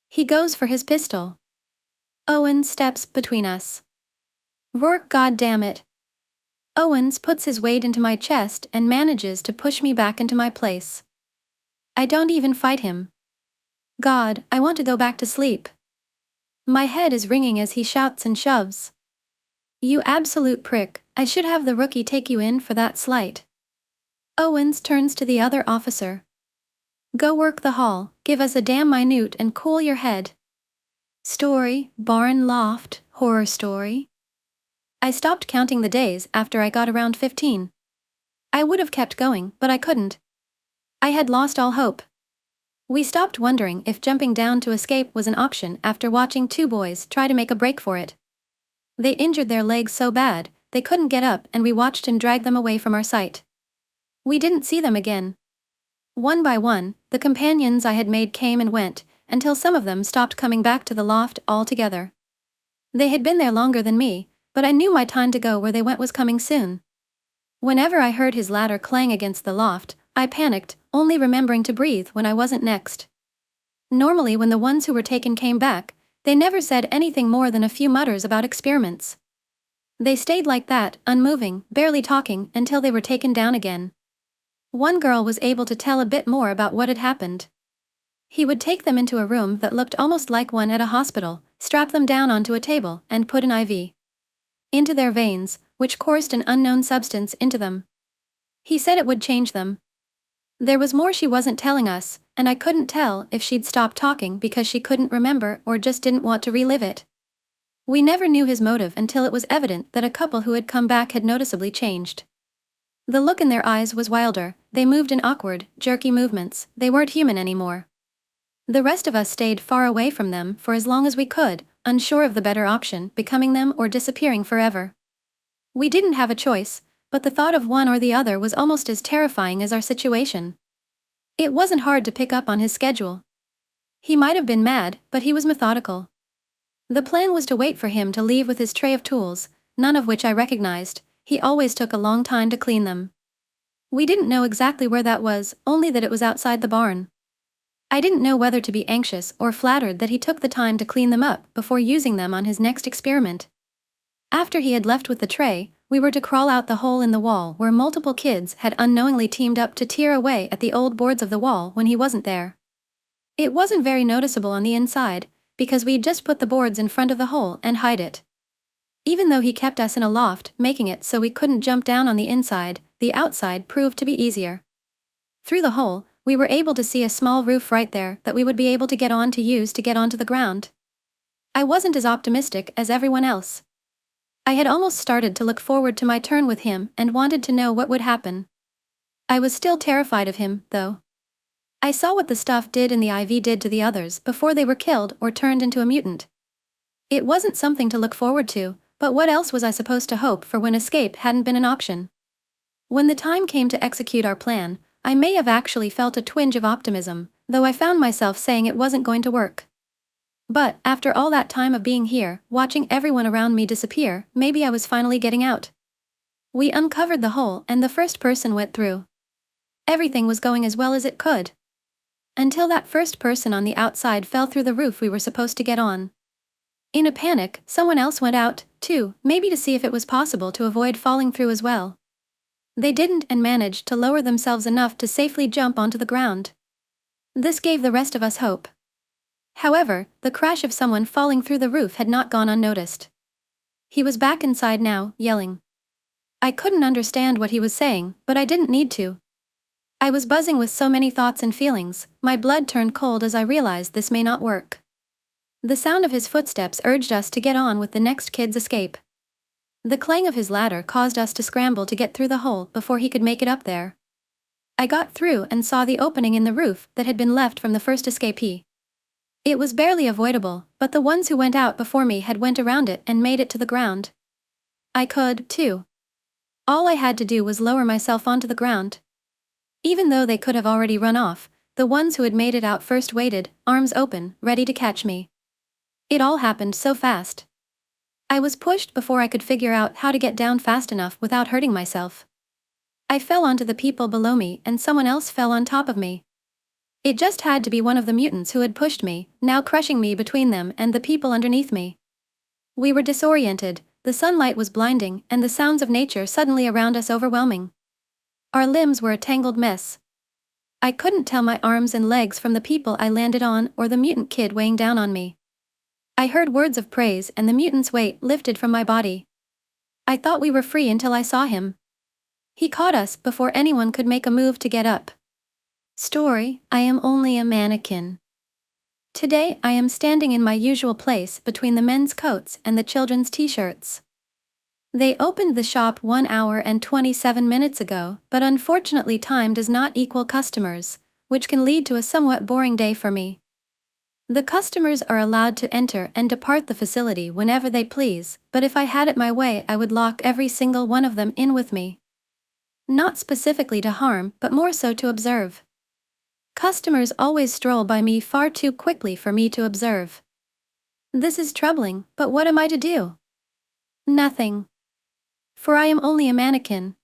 He goes for his pistol. Owens steps between us. Rourke, goddammit. Owens puts his weight into my chest and manages to push me back into my place. I don't even fight him. God, I want to go back to sleep. My head is ringing as he shouts and shoves. You absolute prick, I should have the rookie take you in for that slight. Owens turns to the other officer. Go work the hall, give us a damn minute and cool your head. Story, barn loft, horror story. I stopped counting the days after I got around 15. I would have kept going, but I couldn't. I had lost all hope. We stopped wondering if jumping down to escape was an option after watching 2 boys try to make a break for it. They injured their legs so bad, they couldn't get up, and we watched him drag them away from our sight. We didn't see them again. One by one, the companions I had made came and went, until some of them stopped coming back to the loft altogether. They had been there longer than me, but I knew my time to go where they went was coming soon. Whenever I heard his ladder clang against the loft, I panicked, only remembering to breathe when I wasn't next. Normally when the ones who were taken came back, they never said anything more than a few mutters about experiments. They stayed like that, unmoving, barely talking, until they were taken down again. One girl was able to tell a bit more about what had happened. He would take them into a room that looked almost like one at a hospital, strap them down onto a table, and put an IV into their veins, which coursed an unknown substance into them. He said it would change them. There was more she wasn't telling us, and I couldn't tell if she'd stopped talking because she couldn't remember or just didn't want to relive it. We never knew his motive until it was evident that a couple who had come back had noticeably changed. The look in their eyes was wilder, they moved in awkward, jerky movements, they weren't human anymore. The rest of us stayed far away from them for as long as we could, unsure of the better option, becoming them or disappearing forever. We didn't have a choice, but the thought of one or the other was almost as terrifying as our situation. It wasn't hard to pick up on his schedule. He might have been mad, but he was methodical. The plan was to wait for him to leave with his tray of tools, none of which I recognized. He always took a long time to clean them. We didn't know exactly where that was, only that it was outside the barn. I didn't know whether to be anxious or flattered that he took the time to clean them up before using them on his next experiment. After he had left with the tray, we were to crawl out the hole in the wall where multiple kids had unknowingly teamed up to tear away at the old boards of the wall when he wasn't there. It wasn't very noticeable on the inside, because we'd just put the boards in front of the hole and hide it. Even though he kept us in a loft, making it so we couldn't jump down on the inside, the outside proved to be easier. Through the hole, we were able to see a small roof right there that we would be able to get on to use to get onto the ground. I wasn't as optimistic as everyone else. I had almost started to look forward to my turn with him and wanted to know what would happen. I was still terrified of him, though. I saw what the stuff did in the IV did to the others before they were killed or turned into a mutant. It wasn't something to look forward to, but what else was I supposed to hope for when escape hadn't been an option? When the time came to execute our plan, I may have actually felt a twinge of optimism, though I found myself saying it wasn't going to work. But, after all that time of being here, watching everyone around me disappear, maybe I was finally getting out. We uncovered the hole and the first person went through. Everything was going as well as it could. Until that first person on the outside fell through the roof we were supposed to get on. In a panic, someone else went out, too, maybe to see if it was possible to avoid falling through as well. They didn't and managed to lower themselves enough to safely jump onto the ground. This gave the rest of us hope. However, the crash of someone falling through the roof had not gone unnoticed. He was back inside now, yelling. I couldn't understand what he was saying, but I didn't need to. I was buzzing with so many thoughts and feelings, my blood turned cold as I realized this may not work. The sound of his footsteps urged us to get on with the next kid's escape. The clang of his ladder caused us to scramble to get through the hole before he could make it up there. I got through and saw the opening in the roof that had been left from the first escapee. It was barely avoidable, but the ones who went out before me had went around it and made it to the ground. I could, too. All I had to do was lower myself onto the ground. Even though they could have already run off, the ones who had made it out first waited, arms open, ready to catch me. It all happened so fast. I was pushed before I could figure out how to get down fast enough without hurting myself. I fell onto the people below me and someone else fell on top of me. It just had to be one of the mutants who had pushed me, now crushing me between them and the people underneath me. We were disoriented, the sunlight was blinding, and the sounds of nature suddenly around us overwhelming. Our limbs were a tangled mess. I couldn't tell my arms and legs from the people I landed on or the mutant kid weighing down on me. I heard words of praise and the mutant's weight lifted from my body. I thought we were free until I saw him. He caught us before anyone could make a move to get up. Story: I am only a mannequin. Today I am standing in my usual place between the men's coats and the children's t-shirts. They opened the shop 1 hour and 27 minutes ago, but unfortunately time does not equal customers, which can lead to a somewhat boring day for me. The customers are allowed to enter and depart the facility whenever they please, but if I had it my way I would lock every single one of them in with me. Not specifically to harm, but more so to observe. Customers always stroll by me far too quickly for me to observe. This is troubling, but what am I to do? Nothing. For I am only a mannequin.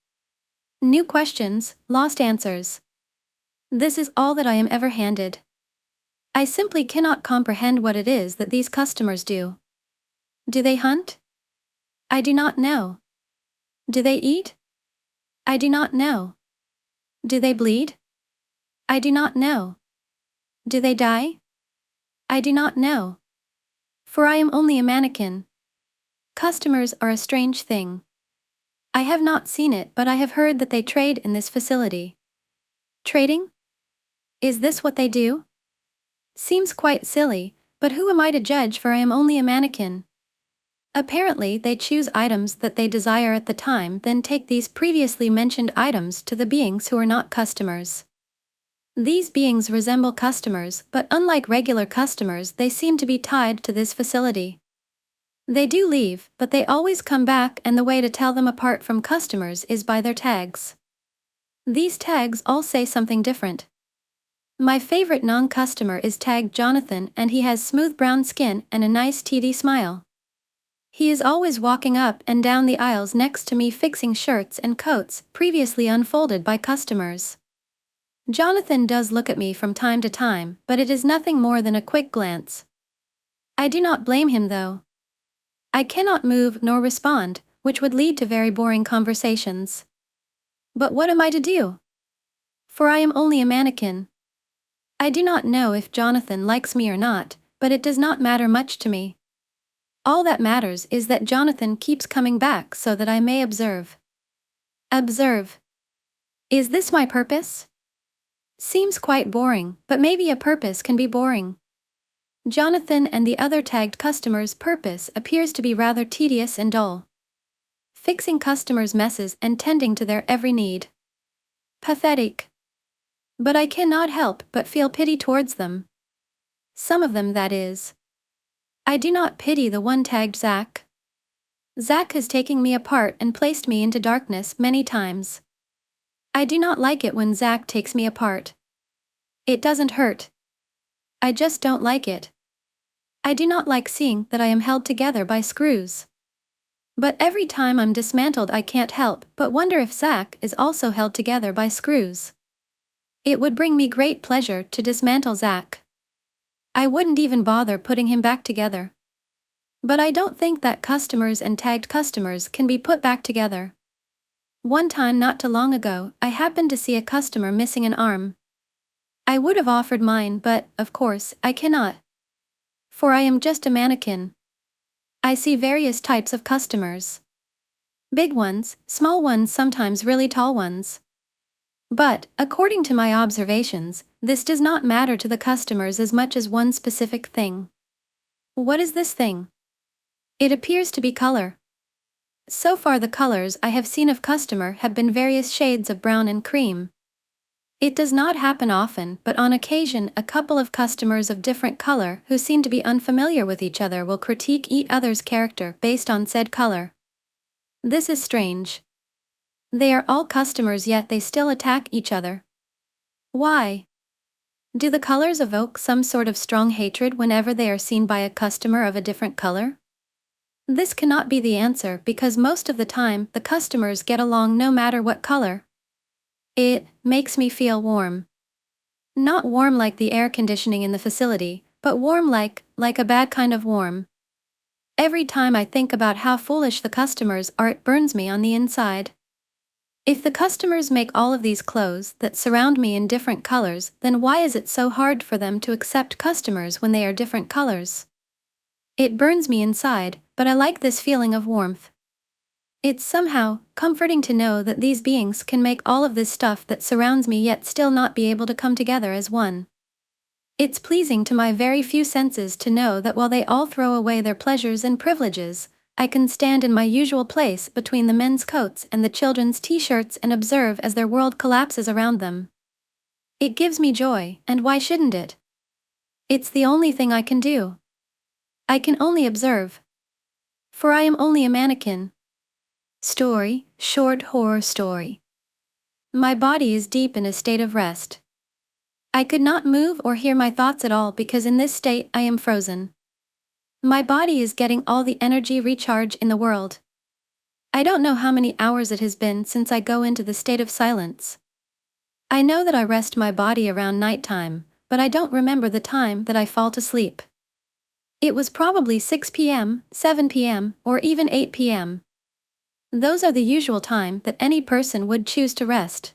New questions, lost answers. This is all that I am ever handed. I simply cannot comprehend what it is that these customers do. Do they hunt? I do not know. Do they eat? I do not know. Do they bleed? I do not know. Do they die? I do not know. For I am only a mannequin. Customers are a strange thing. I have not seen it, but I have heard that they trade in this facility. Trading? Is this what they do? Seems quite silly, but who am I to judge, for I am only a mannequin. Apparently they choose items that they desire at the time, then take these previously mentioned items to the beings who are not customers. These beings resemble customers, but unlike regular customers they seem to be tied to this facility. They do leave, but they always come back, and the way to tell them apart from customers is by their tags. These tags all say something different. My favorite non-customer is tagged Jonathan, and he has smooth brown skin and a nice TD smile. He is always walking up and down the aisles next to me fixing shirts and coats previously unfolded by customers. Jonathan does look at me from time to time, but it is nothing more than a quick glance. I do not blame him though. I cannot move nor respond, which would lead to very boring conversations. But what am I to do? For I am only a mannequin. I do not know if Jonathan likes me or not, but it does not matter much to me. All that matters is that Jonathan keeps coming back so that I may observe. Observe. Is this my purpose? Seems quite boring, but maybe a purpose can be boring. Jonathan and the other tagged customers' purpose appears to be rather tedious and dull. Fixing customers' messes and tending to their every need. Pathetic. But I cannot help but feel pity towards them. Some of them, that is. I do not pity the one tagged Zach. Zach has taken me apart and placed me into darkness many times. I do not like it when Zach takes me apart. It doesn't hurt. I just don't like it. I do not like seeing that I am held together by screws. But every time I'm dismantled, I can't help but wonder if Zach is also held together by screws. It would bring me great pleasure to dismantle Zach. I wouldn't even bother putting him back together. But I don't think that customers and tagged customers can be put back together. One time not too long ago, I happened to see a customer missing an arm. I would have offered mine, but, of course, I cannot. For I am just a mannequin. I see various types of customers. Big ones, small ones, sometimes really tall ones. But, according to my observations, this does not matter to the customers as much as one specific thing. What is this thing? It appears to be color. So far the colors I have seen of customer have been various shades of brown and cream. It does not happen often, but on occasion a couple of customers of different color who seem to be unfamiliar with each other will critique each other's character based on said color. This is strange. They are all customers, yet they still attack each other. Why? Do the colors evoke some sort of strong hatred whenever they are seen by a customer of a different color? This cannot be the answer because most of the time the customers get along no matter what color. It makes me feel warm. Not warm like the air conditioning in the facility, but warm like a bad kind of warm. Every time I think about how foolish the customers are, it burns me on the inside. If the customers make all of these clothes that surround me in different colors, then why is it so hard for them to accept customers when they are different colors? It burns me inside, but I like this feeling of warmth. It's somehow comforting to know that these beings can make all of this stuff that surrounds me yet still not be able to come together as one. It's pleasing to my very few senses to know that while they all throw away their pleasures and privileges, I can stand in my usual place between the men's coats and the children's t-shirts and observe as their world collapses around them. It gives me joy, and why shouldn't it? It's the only thing I can do. I can only observe. For I am only a mannequin. Story, short horror story. My body is deep in a state of rest. I could not move or hear my thoughts at all because in this state I am frozen. My body is getting all the energy recharge in the world. I don't know how many hours it has been since I go into the state of silence. I know that I rest my body around nighttime, but I don't remember the time that I fall to sleep. It was probably 6 p.m., 7 p.m., or even 8 p.m. Those are the usual time that any person would choose to rest.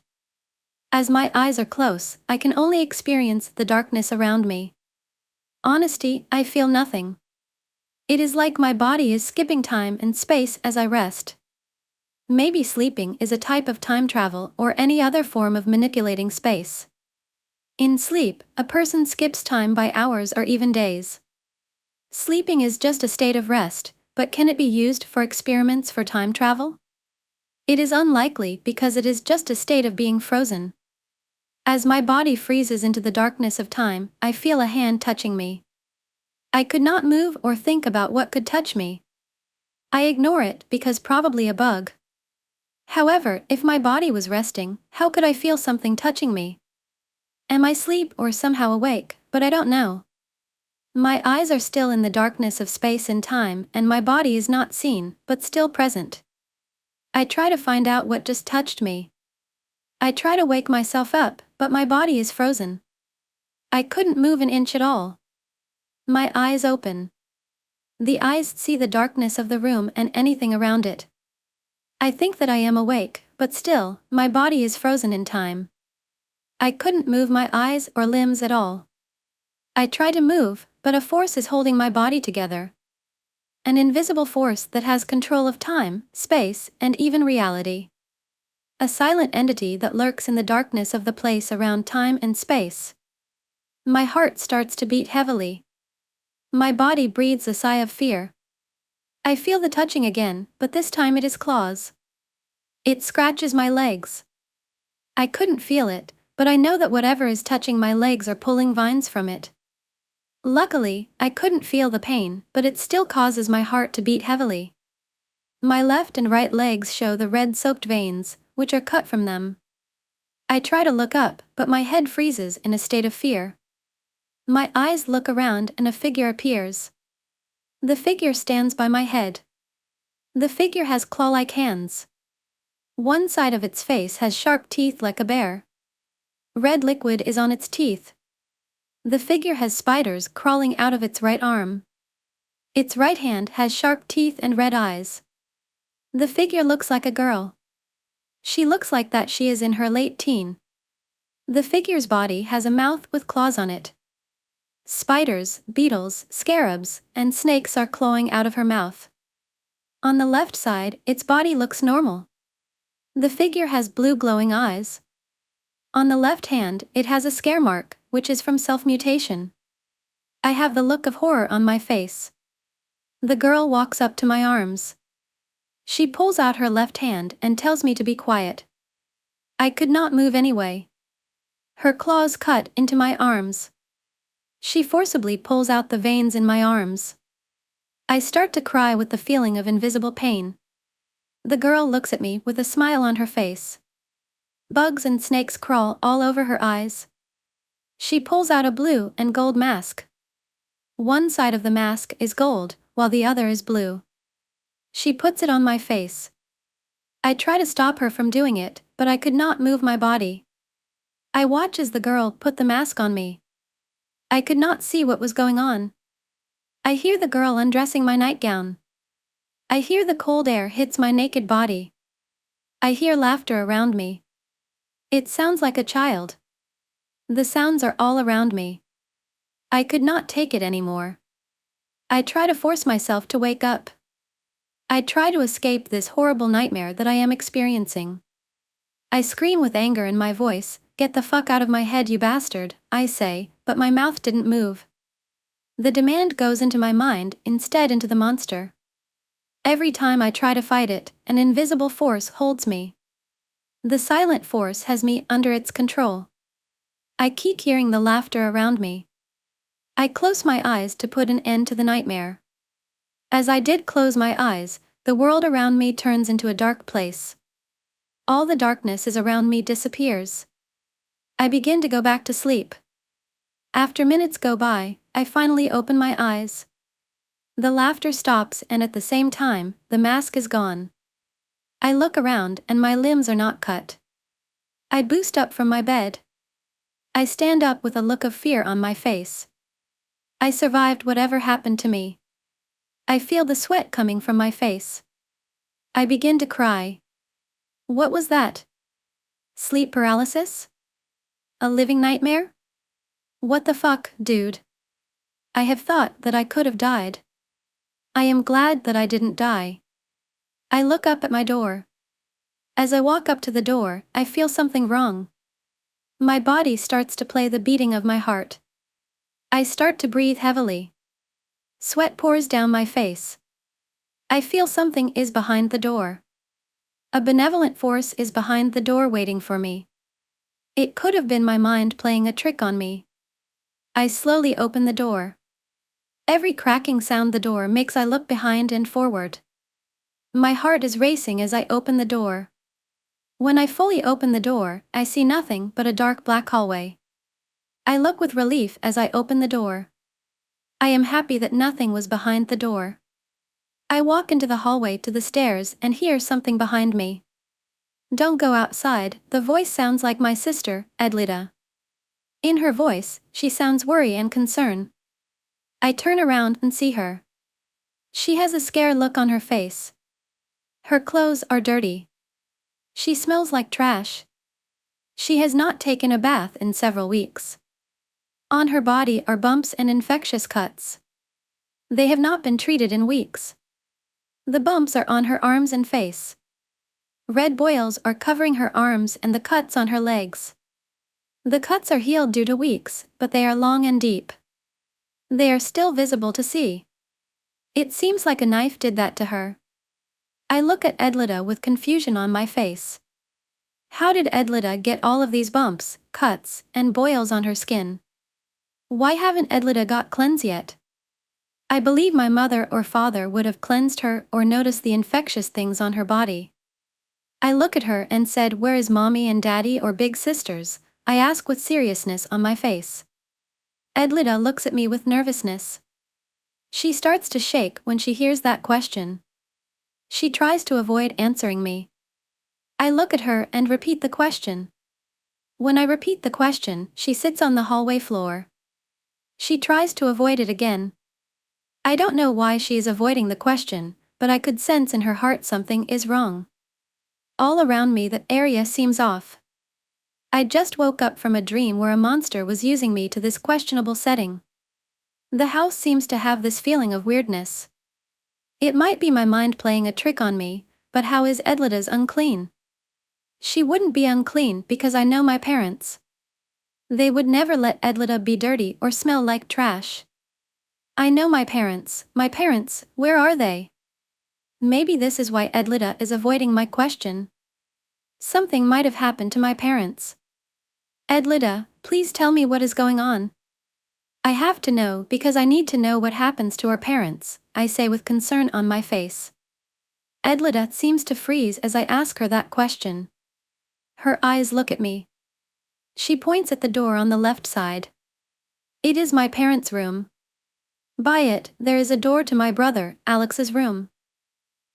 As my eyes are closed, I can only experience the darkness around me. Honesty, I feel nothing. It is like my body is skipping time and space as I rest. Maybe sleeping is a type of time travel or any other form of manipulating space. In sleep, a person skips time by hours or even days. Sleeping is just a state of rest, but can it be used for experiments for time travel? It is unlikely because it is just a state of being frozen. As my body freezes into the darkness of time, I feel a hand touching me. I could not move or think about what could touch me. I ignore it because probably a bug. However, if my body was resting, how could I feel something touching me? Am I asleep or somehow awake, but I don't know. My eyes are still in the darkness of space and time, and my body is not seen, but still present. I try to find out what just touched me. I try to wake myself up, but my body is frozen. I couldn't move an inch at all. My eyes open. The eyes see the darkness of the room and anything around it. I think that I am awake, but still, my body is frozen in time. I couldn't move my eyes or limbs at all. I try to move, but a force is holding my body together. an invisible force that has control of time, space, and even reality. A silent entity that lurks in the darkness of the place around time and space. My heart starts to beat heavily. My body breathes a sigh of fear. I feel the touching again, but this time it is claws. It scratches my legs. I couldn't feel it, but I know that whatever is touching my legs are pulling vines from it. Luckily, I couldn't feel the pain, but it still causes my heart to beat heavily. My left and right legs show the red-soaked veins, which are cut from them. I try to look up, but my head freezes in a state of fear. My eyes look around and a figure appears. The figure stands by my head. The figure has claw-like hands. One side of its face has sharp teeth like a bear. Red liquid is on its teeth. The figure has spiders crawling out of its right arm. Its right hand has sharp teeth and red eyes. The figure looks like a girl. She looks like that she is in her late teen. The figure's body has a mouth with claws on it. Spiders, beetles, scarabs, and snakes are clawing out of her mouth. On the left side, its body looks normal. The figure has blue glowing eyes. On the left hand, it has a scare mark, which is from self-mutation. I have the look of horror on my face. The girl walks up to my arms. She pulls out her left hand and tells me to be quiet. I could not move anyway. Her claws cut into my arms. She forcibly pulls out the veins in my arms. I start to cry with the feeling of invisible pain. The girl looks at me with a smile on her face. Bugs and snakes crawl all over her eyes. She pulls out a blue and gold mask. One side of the mask is gold, while the other is blue. She puts it on my face. I try to stop her from doing it, but I could not move my body. I watch as the girl put the mask on me. I could not see what was going on. I hear the girl undressing my nightgown. I hear the cold air hits my naked body. I hear laughter around me. It sounds like a child. The sounds are all around me. I could not take it anymore. I try to force myself to wake up. I try to escape this horrible nightmare that I am experiencing. I scream with anger in my voice, "Get the fuck out of my head, you bastard," I say, but my mouth didn't move. The demand goes into my mind instead into the monster. Every time I try to fight it, an invisible force holds me. The silent force has me under its control. I keep hearing the laughter around me. I close my eyes to put an end to the nightmare. As I did close my eyes, the world around me turns into a dark place. All the darkness is around me disappears. I begin to go back to sleep. After minutes go by, I finally open my eyes. The laughter stops and at the same time, the mask is gone. I look around and my limbs are not cut. I boost up from my bed. I stand up with a look of fear on my face. I survived whatever happened to me. I feel the sweat coming from my face. I begin to cry. What was that? Sleep paralysis? A living nightmare? What the fuck, dude? I have thought that I could have died. I am glad that I didn't die. I look up at my door. As I walk up to the door, I feel something wrong. My body starts to play the beating of my heart. I start to breathe heavily. Sweat pours down my face. I feel something is behind the door. A benevolent force is behind the door waiting for me. It could have been my mind playing a trick on me. I slowly open the door. Every cracking sound the door makes I look behind and forward. My heart is racing as I open the door. When I fully open the door, I see nothing but a dark black hallway. I look with relief as I open the door. I am happy that nothing was behind the door. I walk into the hallway to the stairs and hear something behind me. "Don't go outside," the voice sounds like my sister, Edlita. In her voice, she sounds worry and concern. I turn around and see her. She has a scared look on her face. Her clothes are dirty. She smells like trash. She has not taken a bath in several weeks. On her body are bumps and infectious cuts. They have not been treated in weeks. The bumps are on her arms and face. Red boils are covering her arms and the cuts on her legs. The cuts are healed due to weeks, but they are long and deep. They are still visible to see. It seems like a knife did that to her. I look at Edlita with confusion on my face. How did Edlita get all of these bumps, cuts, and boils on her skin? Why haven't Edlita got cleansed yet? I believe my mother or father would have cleansed her or noticed the infectious things on her body. I look at her and said, "Where is mommy and daddy or big sisters?" I ask with seriousness on my face. Edlita looks at me with nervousness. She starts to shake when she hears that question. She tries to avoid answering me. I look at her and repeat the question. When I repeat the question, she sits on the hallway floor. She tries to avoid it again. I don't know why she is avoiding the question, but I could sense in her heart something is wrong. All around me that area seems off. I just woke up from a dream where a monster was using me to this questionable setting. The house seems to have this feeling of weirdness. It might be my mind playing a trick on me, but how is Edlita's unclean? She wouldn't be unclean because I know my parents. They would never let Edlita be dirty or smell like trash. I know my parents, where are they? Maybe this is why Edlita is avoiding my question. Something might have happened to my parents. Edlita, please tell me what is going on. I have to know because I need to know what happens to our parents, I say with concern on my face. Edlita seems to freeze as I ask her that question. Her eyes look at me. She points at the door on the left side. It is my parents' room. By it, there is a door to my brother, Alex's room.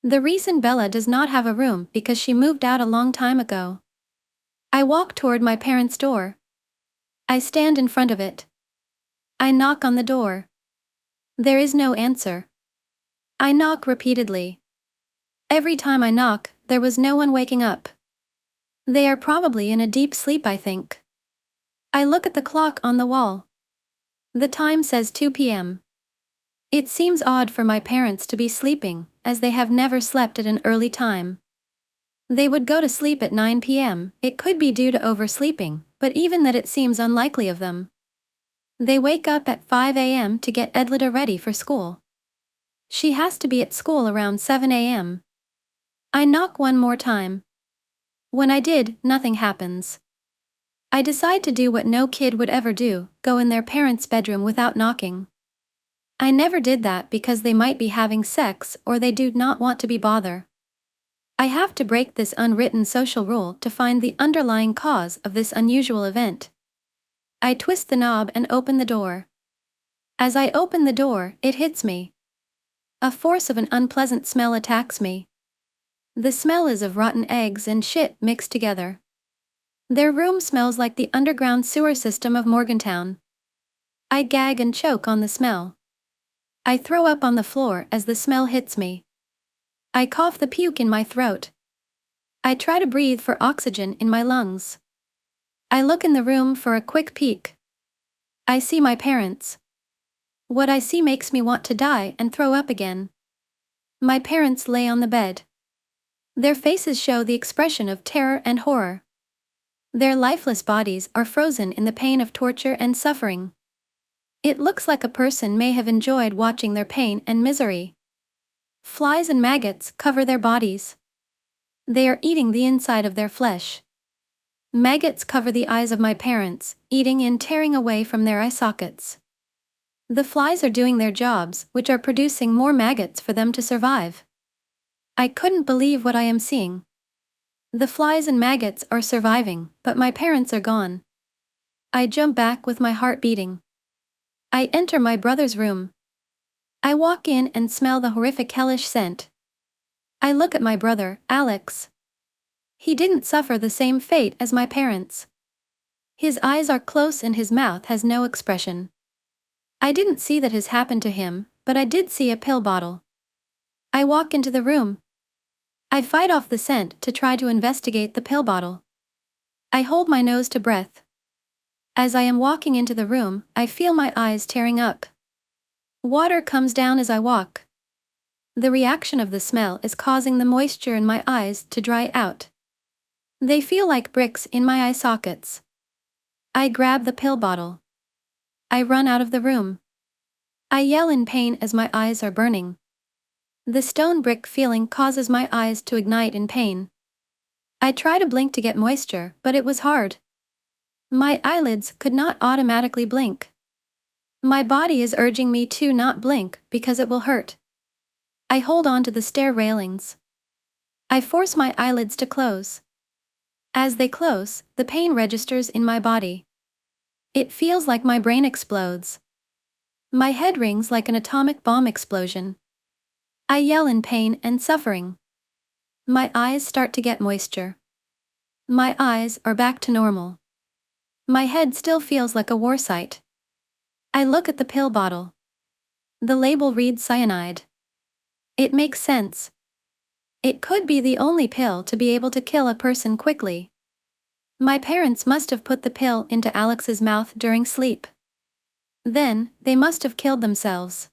The reason Bella does not have a room because she moved out a long time ago. I walk toward my parents' door. I stand in front of it. I knock on the door. There is no answer. I knock repeatedly. Every time I knock, there was no one waking up. They are probably in a deep sleep, I think. I look at the clock on the wall. The time says 2 p.m. It seems odd for my parents to be sleeping, as they have never slept at an early time. They would go to sleep at 9 p.m., it could be due to oversleeping, but even that it seems unlikely of them. They wake up at 5 a.m. to get Edlita ready for school. She has to be at school around 7 a.m. I knock one more time. When I did, nothing happens. I decide to do what no kid would ever do, go in their parents' bedroom without knocking. I never did that because they might be having sex or they do not want to be bother. I have to break this unwritten social rule to find the underlying cause of this unusual event. I twist the knob and open the door. As I open the door, it hits me. A force of an unpleasant smell attacks me. The smell is of rotten eggs and shit mixed together. Their room smells like the underground sewer system of Morgantown. I gag and choke on the smell. I throw up on the floor as the smell hits me. I cough the puke in my throat. I try to breathe for oxygen in my lungs. I look in the room for a quick peek. I see my parents. What I see makes me want to die and throw up again. My parents lay on the bed. Their faces show the expression of terror and horror. Their lifeless bodies are frozen in the pain of torture and suffering. It looks like a person may have enjoyed watching their pain and misery. Flies and maggots cover their bodies. They are eating the inside of their flesh. Maggots cover the eyes of my parents, eating and tearing away from their eye sockets. The flies are doing their jobs, which are producing more maggots for them to survive. I couldn't believe what I am seeing. The flies and maggots are surviving, but my parents are gone. I jump back with my heart beating. I enter my brother's room. I walk in and smell the horrific hellish scent. I look at my brother, Alex. He didn't suffer the same fate as my parents. His eyes are closed and his mouth has no expression. I didn't see that has happened to him, but I did see a pill bottle. I walk into the room. I fight off the scent to try to investigate the pill bottle. I hold my nose to breath. As I am walking into the room, I feel my eyes tearing up. Water comes down as I walk. The reaction of the smell is causing the moisture in my eyes to dry out. They feel like bricks in my eye sockets. I grab the pill bottle. I run out of the room. I yell in pain as my eyes are burning. The stone brick feeling causes my eyes to ignite in pain. I try to blink to get moisture, but it was hard. My eyelids could not automatically blink. My body is urging me to not blink because it will hurt. I hold on to the stair railings. I force my eyelids to close. As they close, the pain registers in my body. It feels like my brain explodes. My head rings like an atomic bomb explosion. I yell in pain and suffering. My eyes start to get moisture. My eyes are back to normal. My head still feels like a war site. I look at the pill bottle. The label reads cyanide. It makes sense. It could be the only pill to be able to kill a person quickly. My parents must have put the pill into Alex's mouth during sleep. Then, they must have killed themselves.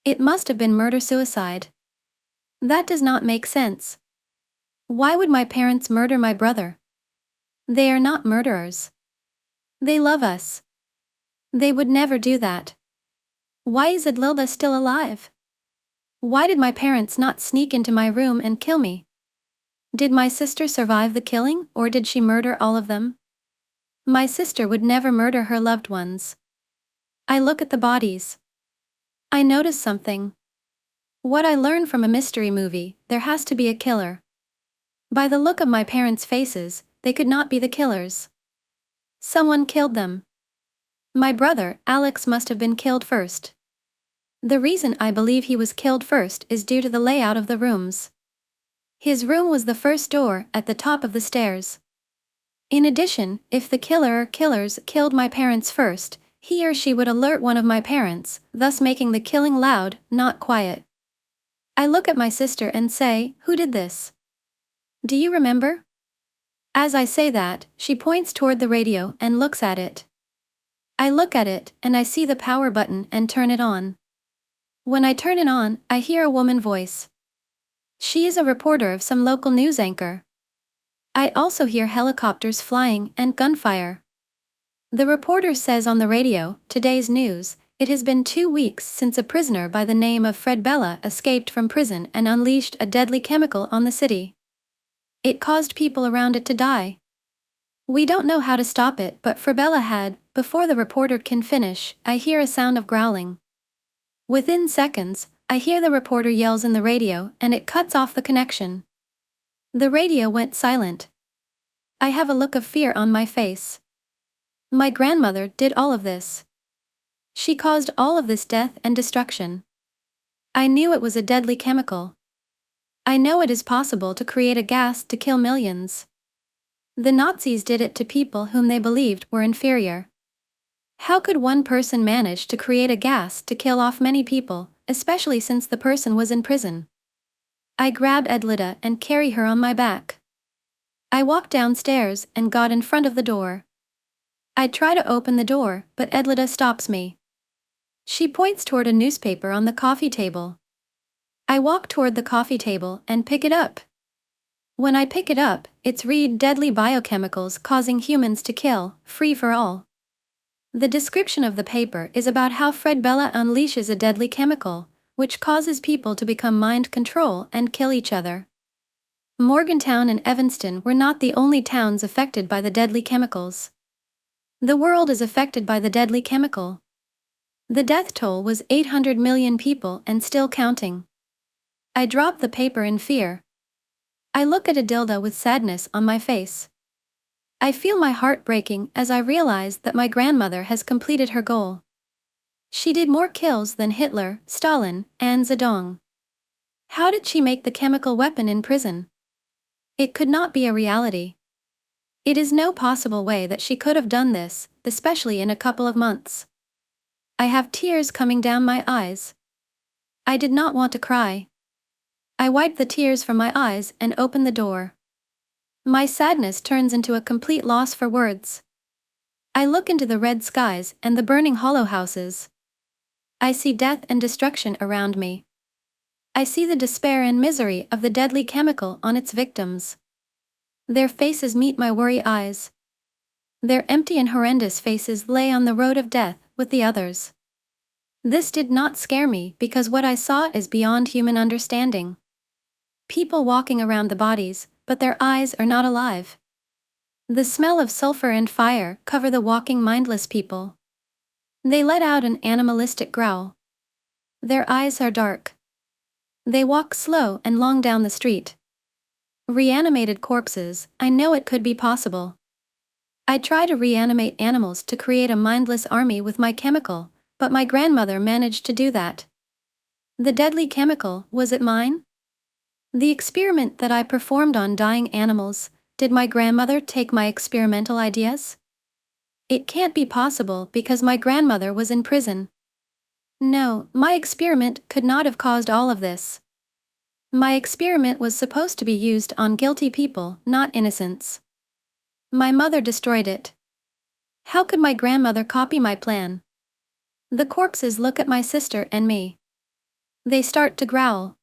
It must have been murder-suicide. That does not make sense. Why would my parents murder my brother? They are not murderers. They love us. They would never do that. Why is Adlilda still alive? Why did my parents not sneak into my room and kill me? Did my sister survive the killing, or did she murder all of them? My sister would never murder her loved ones. I look at the bodies. I notice something. What I learned from a mystery movie, there has to be a killer. By the look of my parents' faces, they could not be the killers. Someone killed them. My brother, Alex, must have been killed first. The reason I believe he was killed first is due to the layout of the rooms. His room was the first door at the top of the stairs. In addition, if the killer or killers killed my parents first, he or she would alert one of my parents, thus making the killing loud, not quiet. I look at my sister and say, "Who did this? Do you remember?" As I say that, she points toward the radio and looks at it. I look at it, and I see the power button and turn it on. When I turn it on, I hear a woman voice. She is a reporter of some local news anchor. I also hear helicopters flying and gunfire. The reporter says on the radio, "Today's news, it has been 2 weeks since a prisoner by the name of Fred Bella escaped from prison and unleashed a deadly chemical on the city. It caused people around it to die. We don't know how to stop it, but Frebella had." Before the reporter can finish, I hear a sound of growling. Within seconds, I hear the reporter yells in the radio, and it cuts off the connection. The radio went silent. I have a look of fear on my face. My grandmother did all of this. She caused all of this death and destruction. I knew it was a deadly chemical. I know it is possible to create a gas to kill millions. The Nazis did it to people whom they believed were inferior. How could one person manage to create a gas to kill off many people, especially since the person was in prison? I grab Edlida and carry her on my back. I walk downstairs and got in front of the door. I try to open the door, but Edlida stops me. She points toward a newspaper on the coffee table. I walk toward the coffee table and pick it up. When I pick it up, it's read "Deadly biochemicals causing humans to kill, free for all." The description of the paper is about how Fred Bella unleashes a deadly chemical, which causes people to become mind control and kill each other. Morgantown and Evanston were not the only towns affected by the deadly chemicals. The world is affected by the deadly chemical. The death toll was 800 million people and still counting. I drop the paper in fear. I look at Adilda with sadness on my face. I feel my heart breaking as I realize that my grandmother has completed her goal. She did more kills than Hitler, Stalin, and Zedong. How did she make the chemical weapon in prison? It could not be a reality. It is no possible way that she could have done this, especially in a couple of months. I have tears coming down my eyes. I did not want to cry. I wipe the tears from my eyes and open the door. My sadness turns into a complete loss for words. I look into the red skies and the burning hollow houses. I see death and destruction around me. I see the despair and misery of the deadly chemical on its victims. Their faces meet my worry eyes. Their empty and horrendous faces lay on the road of death with the others. This did not scare me because what I saw is beyond human understanding. People walking around the bodies, but their eyes are not alive. The smell of sulfur and fire cover the walking mindless people. They let out an animalistic growl. Their eyes are dark. They walk slow and long down the street. Reanimated corpses, I know it could be possible. I try to reanimate animals to create a mindless army with my chemical, but my grandmother managed to do that. The deadly chemical, was it mine? The experiment that I performed on dying animals, did my grandmother take my experimental ideas? It can't be possible because my grandmother was in prison. No, my experiment could not have caused all of this. My experiment was supposed to be used on guilty people, not innocents. My mother destroyed it. How could my grandmother copy my plan? The corpses look at my sister and me. They start to growl.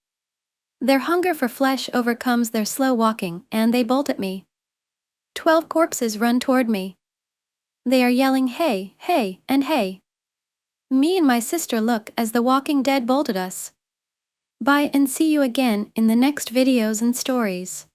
Their hunger for flesh overcomes their slow walking, and they bolt at me. 12 corpses run toward me. They are yelling hey, hey, and hey. Me and my sister look as the walking dead bolted us. Bye and see you again in the next videos and stories.